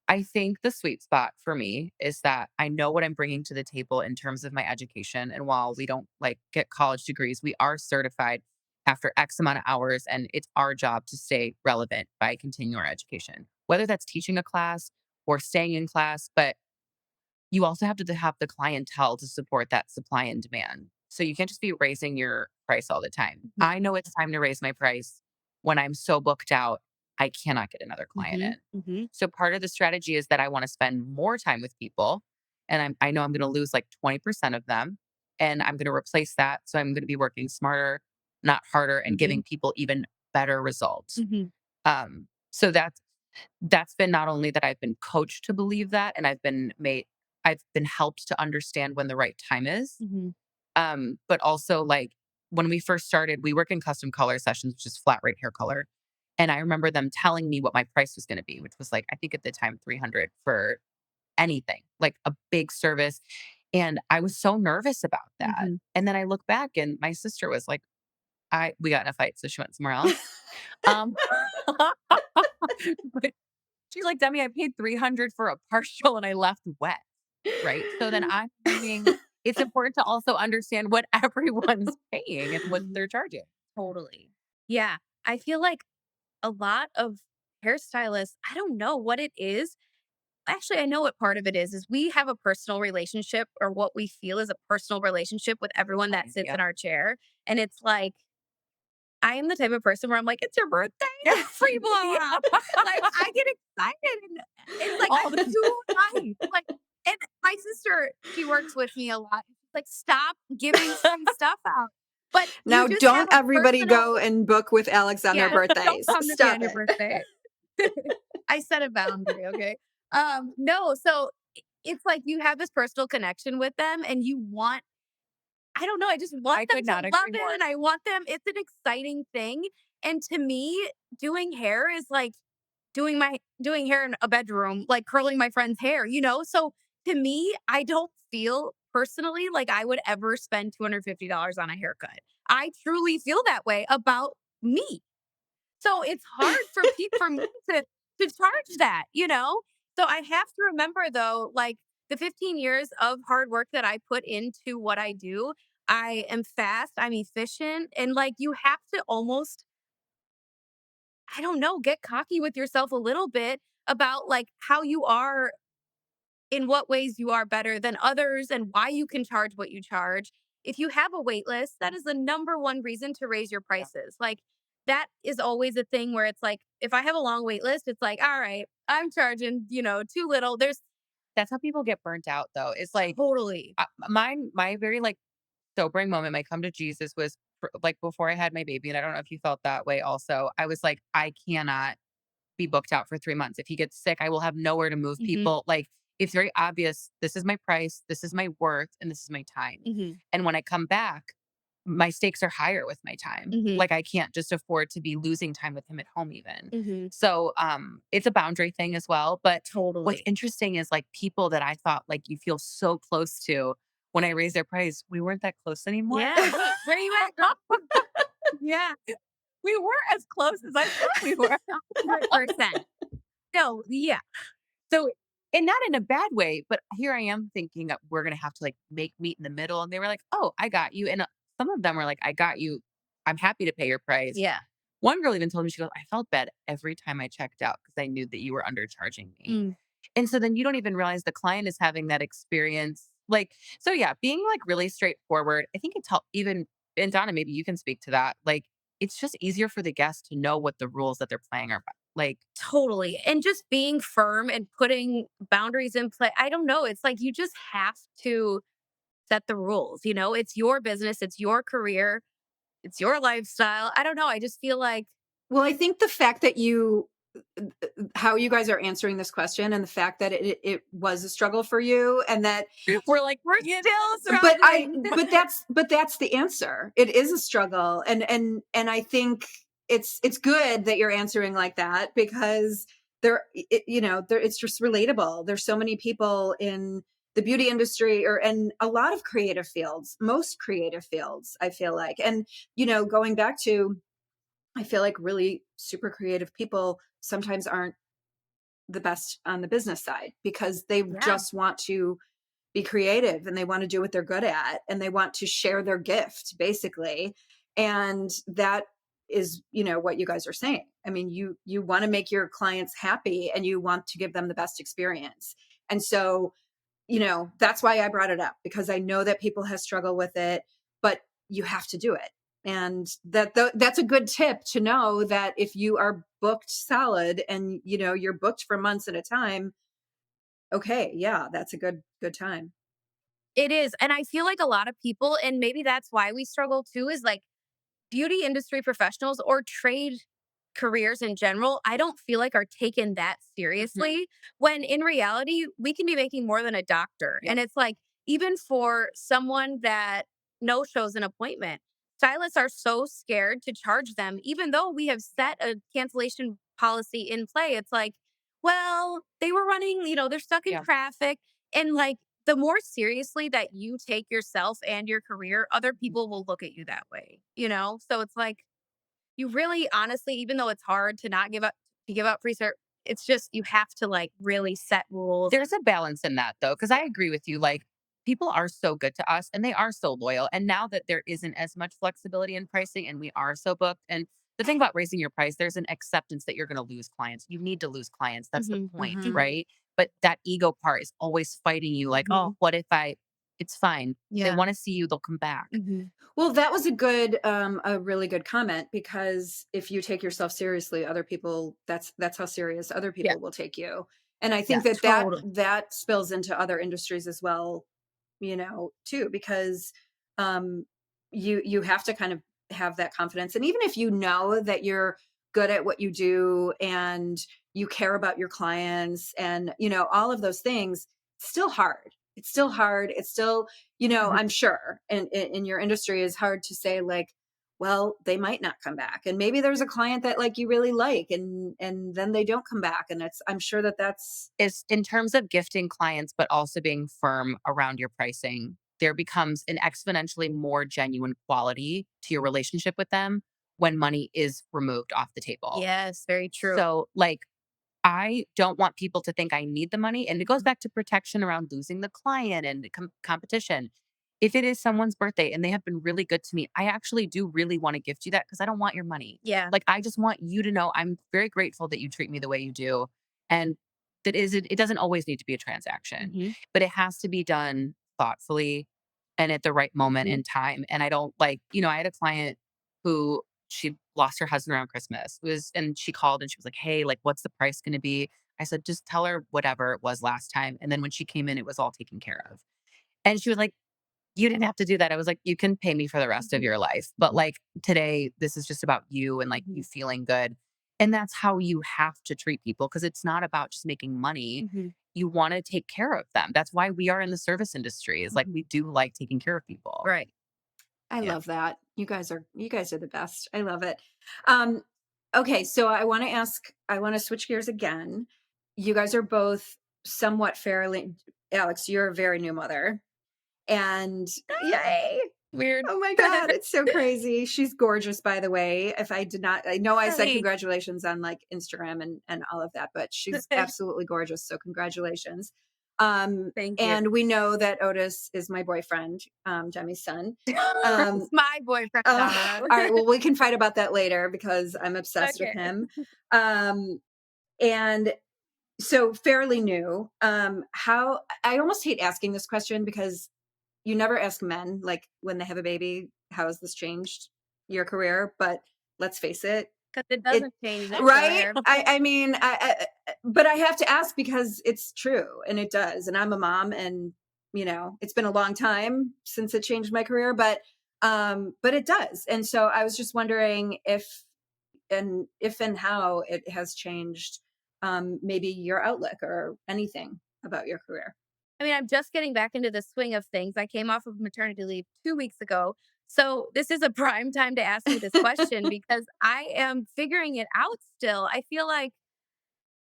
I think the sweet spot for me is that I know what I'm bringing to the table in terms of my education. And while we don't like get college degrees, we are certified after X amount of hours. And it's our job to stay relevant by continuing our education, whether that's teaching a class or staying in class. But you also have to have the clientele to support that supply and demand. So you can't just be raising your price all the time.
Mhm.
I know it's time to raise my price when I'm so booked out, I cannot get another client
Mhm.
in.
Mhm.
So part of the strategy is that I want to spend more time with people, and I know I'm going to lose like 20% of them, and I'm going to replace that. So I'm going to be working smarter, not harder, and giving
Mhm.
people even better results.
Mhm.
So that's been not only that I've been coached to believe that, and I've been helped to understand when the right time is.
Mhm.
But also like when we first started, we work in custom color sessions, which is flat rate hair color. And I remember them telling me what my price was going to be, which was like, I think at the time 300 for anything, like a big service. And I was so nervous about that.
Mhm.
And then I look back and my sister was like, we got in a fight, so she went somewhere else. Um, but she's like, Demi, I paid 300 for a partial and I left wet. Right. So then I'm thinking it's important to also understand what everyone's paying and what they're charging.
Totally. Yeah. I feel like a lot of hairstylists, I don't know what it is. Actually, I know what part of it is we have a personal relationship or what we feel is a personal relationship with everyone that
Fine.
sits
Yeah.
in our chair. And it's like, I am the type of person where I'm like, it's your birthday, free blow
Yeah.
up. Like, I get excited. And it's like,
All
I'm
the
too nice. Like, and my sister, she works with me a lot. Like, stop giving free stuff out. But
Now,
you just have
don't
a
everybody
personal,
go and book with Alex on their
yeah, don't
birthdays.
come to me
Stop
on your
it.
birthday. I set a boundary, okay? No, so it's like you have this personal connection with them and you want, I don't know, I just want
I
them
could
to
not
love
agree
it
more.
and I want them, it's an exciting thing. And to me, doing hair is like doing hair in a bedroom, like curling my friend's hair, you know? So to me, I don't feel personally like I would ever spend $250 on a haircut. I truly feel that way about me. So it's hard for me to charge that, you know? So I have to remember though, like the 15 years of hard work that I put into what I do, I am fast, I'm efficient, and like you have to almost, I don't know, get cocky with yourself a little bit about like how you are, in what ways you are better than others and why you can charge what you charge. If you have a wait list, that is the number one reason to raise your
Yeah.
prices. Like that is always a thing where it's like, if I have a long wait list, it's like, all right, I'm charging, too little. There's
That's how people get burnt out though. It's like
totally.
my very like sobering moment, my come to Jesus was like before I had my baby. And I don't know if you felt that way also. I was like, I cannot be booked out for 3 months. If he gets sick, I will have nowhere to move
Hmm.
people. Like, it's very obvious, this is my price, this is my worth, and this is my time.
Hmm.
And when I come back, my stakes are higher with my time.
Hmm.
Like, I can't just afford to be losing time with him at home even.
Hmm.
So, it's a boundary thing as well. But what's
Totally.
interesting is like people that I thought like you feel so close to, when I raise their price, we weren't that close anymore.
Yeah. Hey, where you at, girl? Yeah.
We weren't as close as I thought we were.
100%. No, yeah.
So, and not in a bad way, but here I am thinking that we're gonna have to like make meet in the middle. And they were like, "Oh, I got you." And some of them were like, "I got you. I'm happy to pay your price."
Yeah.
One girl even told me, she goes, "I felt bad every time I checked out because I knew that you were undercharging me."
Mm.
And so then you don't even realize the client is having that experience. Like, so yeah, being like really straightforward. I think it's help even, and Donna, maybe you can speak to that. Like, it's just easier for the guest to know what the rules that they're playing are. Like,
Totally. And just being firm and putting boundaries in play. I don't know. It's like you just have to set the rules. It's your business, it's your career, it's your lifestyle. I don't know. I just feel like,
Well, I think the fact that how you guys are answering this question and the fact that it was a struggle for you and that
we're like,
we're
"Yeah,
still
but I
struggling.
but that's the answer. It is a struggle, and I think it's good that you're answering like that because there it's just relatable. There's so many people in the beauty industry and a lot of creative fields, most creative fields, I feel like. And going back to, I feel like really super creative people sometimes aren't the best on the business side because they
Yeah.
just want to be creative and they want to do what they're good at and they want to share their gift basically. And that is, what you guys are saying. I mean, you want to make your clients happy and you want to give them the best experience. And so, that's why I brought it up because I know that people have struggled with it, but you have to do it. And that's a good tip to know that if you are booked solid and you're booked for months at a time, okay, yeah, that's a good time.
It is. And I feel like a lot of people, and maybe that's why we struggle too, is like beauty industry professionals or trade careers in general, I don't feel like are taken that
mhm,
seriously when in reality, we can be making more than a doctor.
yeah,
And it's like, even for someone that no shows an appointment, stylists are so scared to charge them, even though we have set a cancellation policy in play. It's like, well, they were running, they're stuck in
yeah."
traffic. And like, the more seriously that you take yourself and your career, other people will look at you that way. So it's like you really honestly, even though it's hard to not give up free service, it's just you have to like really set rules.
There's a balance in that though, because I agree with you. Like, people are so good to us and they are so loyal. And now that there isn't as much flexibility in pricing and we are so booked, and the thing about raising your price, there's an acceptance that you're going to lose clients. You need to lose clients. That's the
Hmm.
point,
Mhm.
Hmm.
right? But that ego part is always fighting you like,
Hmm.
oh, what if it's fine. They
Yeah.
want to see you, they'll come back.
Hmm.
Well, that was a really good comment because if you take yourself seriously, other people, that's how serious other
Yeah.
people will take you. And I
Yeah.
think that
Totally.
that spills into other industries as well, too, because, um, you have to kind of have that confidence. And even if you know that you're good at what you do and you care about your clients and, all of those things, it's still hard. It's still hard. It's still,
Mhm.
I'm sure in your industry is hard to say like, well, they might not come back. And maybe there's a client that like you really like and then they don't come back. And I'm sure that that's
Is in terms of gifting clients, but also being firm around your pricing, there becomes an exponentially more genuine quality to your relationship with them when money is removed off the table.
Yes, very true.
So, like, I don't want people to think I need the money. And it goes back to protection around losing the client and competition. If it is someone's birthday and they have been really good to me, I actually do really want to gift you that because I don't want your money.
Yeah.
Like, I just want you to know I'm very grateful that you treat me the way you do. And that is, it doesn't always need to be a transaction,
Mhm.
but it has to be done thoughtfully and at the right moment in time. And I don't like, I had a client who she lost her husband around Christmas. And she called and she was like, "Hey, like, what's the price going to be?" I said, "Just tell her whatever it was last time." And then when she came in, it was all taken care of. And she was like, "You didn't have to do that." I was like, "You can pay me for the rest of your life. But like today, this is just about you and like you feeling good." And that's how you have to treat people because it's not about just making money.
Mhm.
You want to take care of them. That's why we are in the service industry. Is like we do like taking care of people.
Right.
I
Yeah.
love that. You guys are the best. I love it. Um, okay, so I want to switch gears again. You guys are both somewhat fairly Alex, you're a very new mother. And yay!
Weird.
Oh my God, it's so crazy. She's gorgeous, by the way. If I did not, I know I said
Hey,
congratulations on like Instagram and all of that, but she's absolutely gorgeous. So congratulations.
thank you.
And we know that Otis is my boyfriend, Demi's son.
It's my boyfriend, Donna.
All right. Well, we can fight about that later because I'm obsessed with
Okay.
him. Um, and so fairly new. How I almost hate asking this question because you never ask men like when they have a baby, how has this changed your career? But let's face it,
Because it
it
doesn't change their
right.
career.
I mean, but I have to ask because it's true and it does. And I'm a mom, and it's been a long time since it changed my career, but it does. And so I was just wondering if and how it has changed, maybe your outlook or anything about your career.
I mean, I'm just getting back into the swing of things. I came off of maternity leave 2 weeks ago. So this is a prime time to ask me this question because I am figuring it out still. I feel like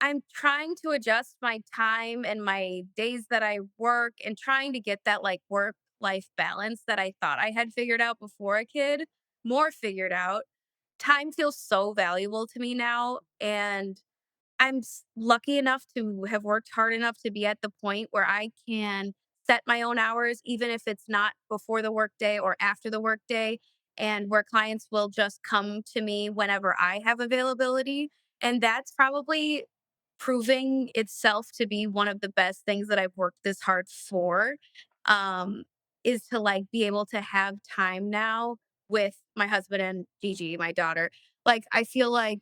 I'm trying to adjust my time and my days that I work and trying to get that like work life balance that I thought I had figured out before a kid, more figured out. Time feels so valuable to me now. And lucky enough to have worked hard enough to be at the point where I can set my own hours, even if it's not before the workday or after the workday, and where clients will just come to me whenever I have availability. And that's probably proving itself to be one of the best things that I've worked this hard for. Um, is to like be able to have time now with my husband and Gigi, my daughter. Like I feel like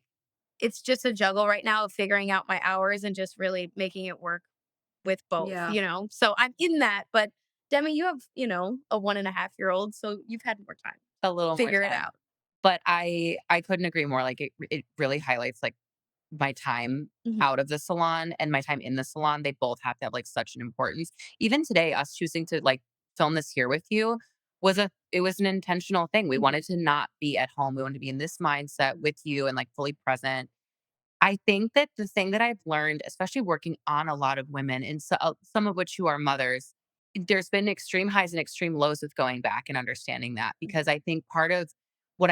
it's just a juggle right now of figuring out my hours and just really making it work with both,
Yeah.
you know? So I'm in that. But Demi, you have, a 1.5-year-old. So you've had more time.
A little more
Figure it
time.
out.
But I couldn't agree more. Like it really highlights like my time
Mhm.
out of the salon and my time in the salon. They both have to have like such an importance. Even today, us choosing to like film this here with you it was an intentional thing. We
Mhm.
wanted to not be at home. We wanted to be in this mindset with you and like fully present. I think that the thing that I've learned, especially working on a lot of women, and some of which who are mothers, there's been extreme highs and extreme lows with going back and understanding that. Because I think part of what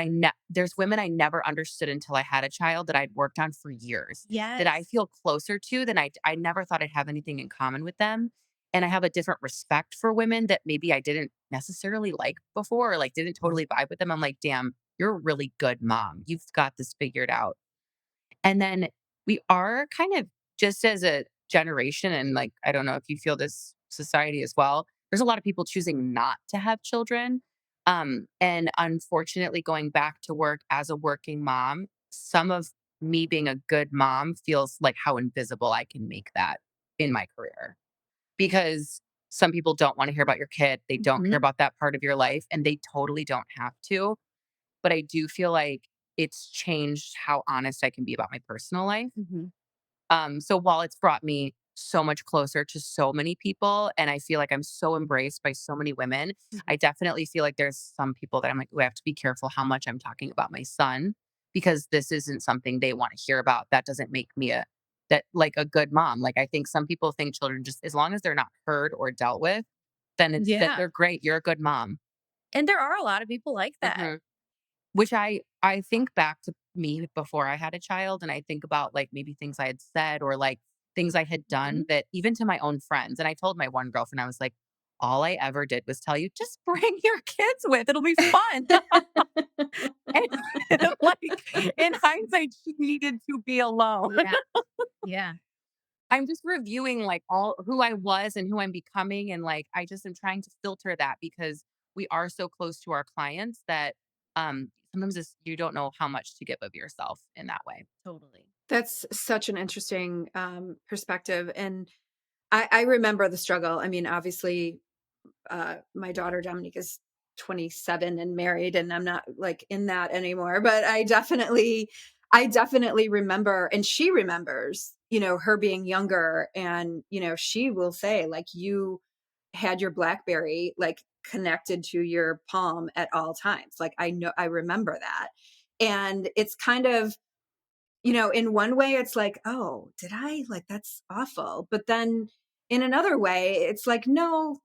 there's women I never understood until I had a child that I'd worked on for years that I
Yes.
feel closer to than I never thought I'd have anything in common with them. And I have a different respect for women that maybe I didn't necessarily like before, or like didn't totally vibe with them. I'm like, damn, you're a really good mom. You've got this figured out. And then we are kind of just as a generation, and like, I don't know if you feel this society as well, there's a lot of people choosing not to have children. And unfortunately, going back to work as a working mom, some of me being a good mom feels like how invisible I can make that in my career. Because some people don't want to hear about your kid. They don't care
Mhm.
about that part of your life, and they totally don't have to. But I do feel like it's changed how honest I can be about my personal life.
Mhm.
So while it's brought me so much closer to so many people, and I feel like I'm so embraced by so many women,
Mhm.
I definitely feel like there's some people that I'm like, "Ooh, I have to be careful how much I'm talking about my son because this isn't something they want to hear about. That doesn't make me a good mom." Like I think some people think children just as long as they're not heard or dealt with, then it's that
Yeah.
they're great. You're a good mom.
And there are a lot of people like that.
Mhm. Which I think back to me before I had a child, and I think about, like, maybe things I had said or, like, things I had done
Mhm.
that even to my own friends, and I told my one girlfriend, I was like, "All I ever did was tell you, 'Just bring your kids with, it'll be fun.'" And, like, in hindsight, she needed to be alone.
Yeah. Yeah.
I'm just reviewing, like, all who I was and who I'm becoming, and, like, I just am trying to filter that because we are so close to our clients that, sometimes it's you don't know how much to give of yourself in that way.
Totally.
That's such an interesting perspective. And I remember the struggle. I mean, obviously, my daughter Dominique is 27 and married, and I'm not like in that anymore. But I definitely remember, and she remembers, her being younger, and she will say like, you had your BlackBerry like connected to your palm at all times. Like I remember that, and it's kind of in one way, it's like, oh, did I like that's awful. But then in another way, it's like, no,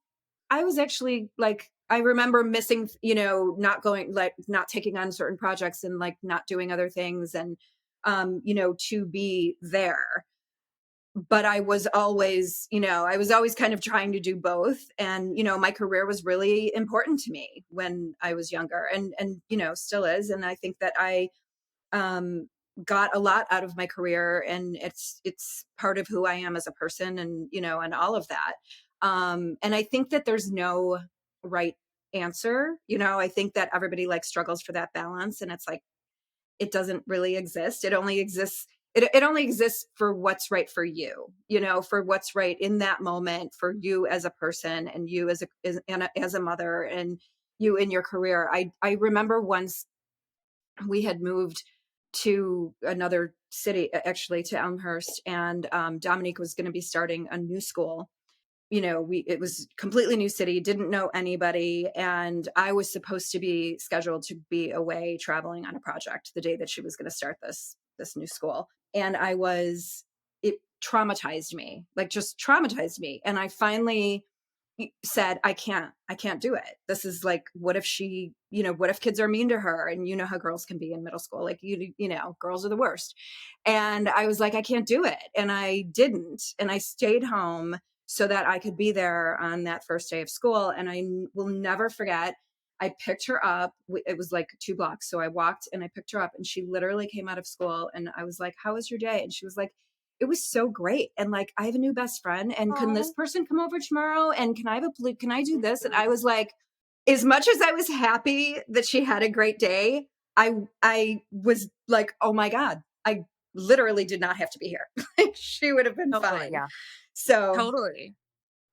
I was actually like, I remember missing, not going, like, not taking on certain projects and like not doing other things and, to be there. But I was always kind of trying to do both. And, my career was really important to me when I was younger and, still is. And I think that um, got a lot out of my career, and it's part of who I am as a person, and and all of that. And I think that there's no right answer. I think that everybody like struggles for that balance, and it's like it doesn't really exist. It only exists for what's right for you, for what's right in that moment for you as a person, and you as a mother, and you in your career. I remember once we had moved to another city, actually to Elmhurst, and Dominique was going to be starting a new school. It was completely new city, didn't know anybody, and I was supposed to be scheduled to be away traveling on a project the day that she was going to start this new school. And it traumatized me, like just traumatized me. And I finally said, I can't do it. This is like, what if what if kids are mean to her? And you know how girls can be in middle school, like, girls are the worst. And I was like, I can't do it. And I didn't. And I stayed home so that I could be there on that first day of school. And will never forget, I picked her up. It was like 2 blocks. So I walked and I picked her up, and she literally came out of school, and I was like, how was your day? And she was like, it was so great. And like, I have a new best friend, and can this
Oh.
person come over tomorrow? And can I do this? And I was like, as much as I was happy that she had a great day, I was like, oh my God, I literally did not have to be here. Like, she would have been
Totally.
fine.
Yeah.
So
Totally.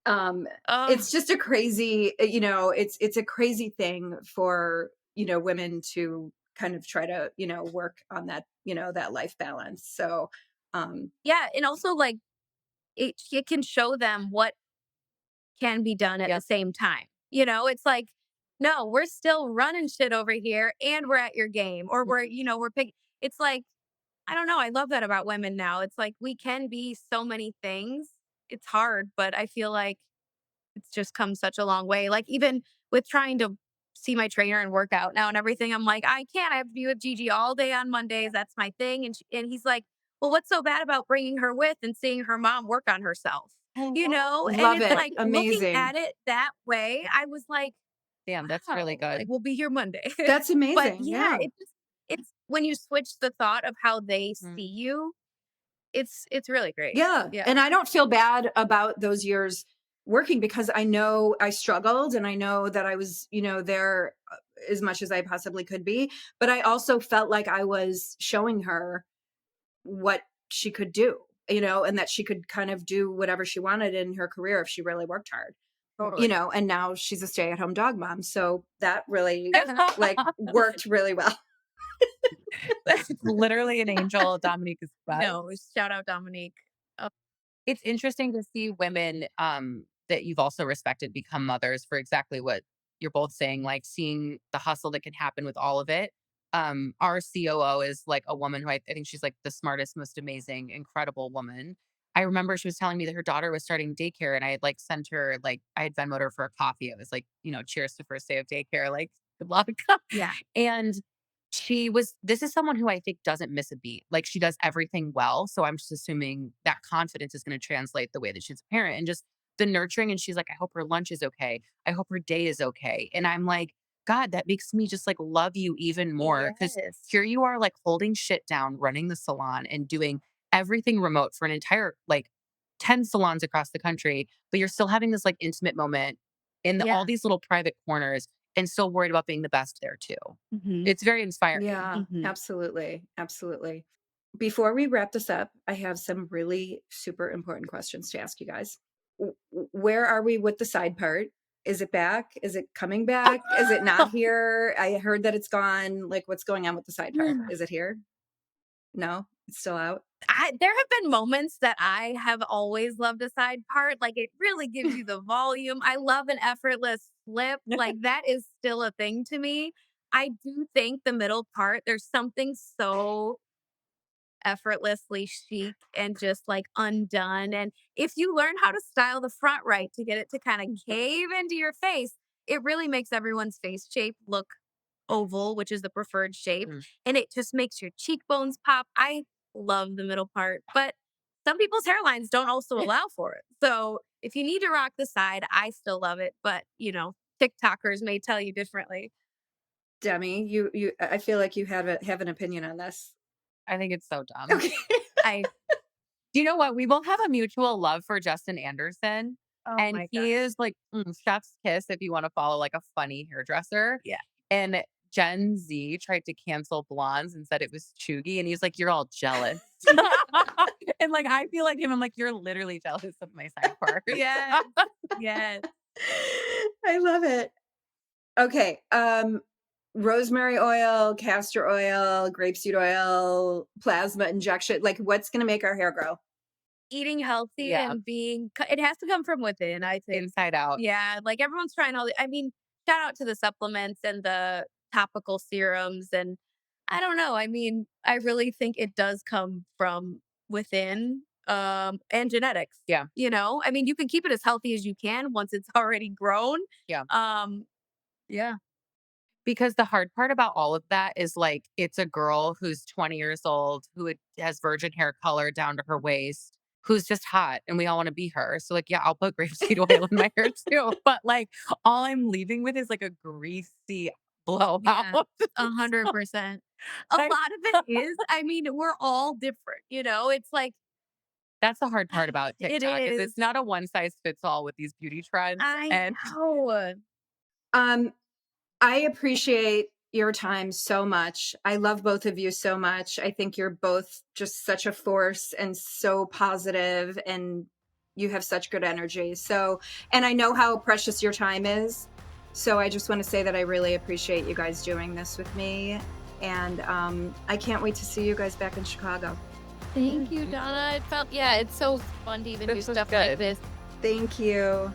um
Oh,
it's just a crazy, it's a crazy thing for, women to kind of try to, work on that, that life balance. So
yeah. And also, like, it can show them what can be done at the
Yep.
same time. It's like, no, we're still running shit over here and we're at your game, or we're picking. It's like, I don't know. I love that about women now. It's like we can be so many things. It's hard, but I feel like it's just come such a long way. Like, even with trying to see my trainer and work out now and everything, I'm like, I can't. I have to be with Gigi all day on Mondays. That's my thing. And he's like, well, what's so bad about bringing her with and seeing her mom work on herself? And
love
it's
it.
like looking
Amazing.
at it that way, I was like,
Damn, that's really
wow, like
good.
we'll be here Monday.
That's
But
amazing.
yeah,
Yeah.
it's when you switch the thought of how they see
Mhm.
you, it's really great.
Yeah.
Yeah.
And I don't feel bad about those years working, because I know I struggled, and I know that I was, there as much as I possibly could be. But I also felt like I was showing her what she could do, and that she could kind of do whatever she wanted in her career if she really worked hard.
Totally.
and now she's a stay-at-home dog mom. So that really like worked really well.
That's literally an angel. Dominique is best.
No, shout out Dominique.
It's interesting to see women that you've also respected become mothers for exactly what you're both saying, like seeing the hustle that can happen with all of it. Our COO is like a woman who I think she's like the smartest, most amazing, incredible woman. I remember she was telling me that her daughter was starting daycare, and I had like sent her like I had Venmoed her for a coffee. I was like, cheers to first day of daycare, like good luck.
Yeah.
And this is someone who I think doesn't miss a beat. Like she does everything well. So I'm just assuming that confidence is going to translate the way that she's a parent and just the nurturing. And she's like, I hope her lunch is okay. I hope her day is okay. And I'm like, God, that makes me just like love you even more. Cause
Yes.
here you are like holding shit down, running the salon and doing everything remote for an entire like 10 salons across the country, but you're still having this like intimate moment in
Yeah.
all these little private corners and still worried about being the best there too.
Mhm.
It's very inspiring.
Yeah,
Mhm.
absolutely. Absolutely. Before we wrap this up, I have some really super important questions to ask you guys. Where are we with the side part? Is it back? Is it coming back? Is it not here? I heard that it's gone. Like, what's going on with the side part? Is it here? No, it's still out.
There have been moments that I have always loved a side part. Like it really gives you the volume. I love an effortless flip. Like that is still a thing to me. I do think the middle part, there's something so effortlessly chic and just like undone. And if you learn how to style the front right to get it to kind of cave into your face, it really makes everyone's face shape look oval, which is the preferred shape.
Mm.
And it just makes your cheekbones pop. I love the middle part, but some people's hairlines don't also allow for it. So if you need to rock the side, I still love it. But, TikTokers may tell you differently.
Demi, I feel like you have an opinion on this.
I think it's so dumb.
Okay.
Do you know what? We both have a mutual love for Justin Anderson.
Oh
And
my
he
God.
is like chef's kiss if you want to follow like a funny hairdresser.
Yeah.
And Gen Z tried to cancel blondes and said it was chuggy. And he's like, you're all jealous. And like, I feel like him. I'm like, you're literally jealous of my side part.
Yes. Yes.
I love it. Okay. Rosemary oil, castor oil, grapeseed oil, plasma injection. Like what's going to make our hair grow?
Eating healthy
Yeah.
and it has to come from within, I think.
Inside out.
Yeah, like everyone's trying shout out to the supplements and the topical serums. And I don't know. I really think it does come from within and genetics.
Yeah.
You can keep it as healthy as you can once it's already grown.
Yeah.
Yeah.
Because the hard part about all of that is like, it's a girl who's 20 years old, has virgin hair color down to her waist, who's just hot and we all want to be her. So like, yeah, I'll put grapeseed oil in my hair too. But like all I'm leaving with is like a greasy blowout.
Yeah, 100%. A lot of it is, we're all different, it's like,
That's the hard part about
It
TikTok is
is.
it's not a one size fits all with these beauty trends.
I know.
I appreciate your time so much. I love both of you so much. I think you're both just such a force and so positive, and you have such good energy. So, and I know how precious your time is. So I just want to say that I really appreciate you guys doing this with me. And I can't wait to see you guys back in Chicago.
Thank you, Donna. It's so fun to even do
This was
stuff
good.
like this.
Thank you.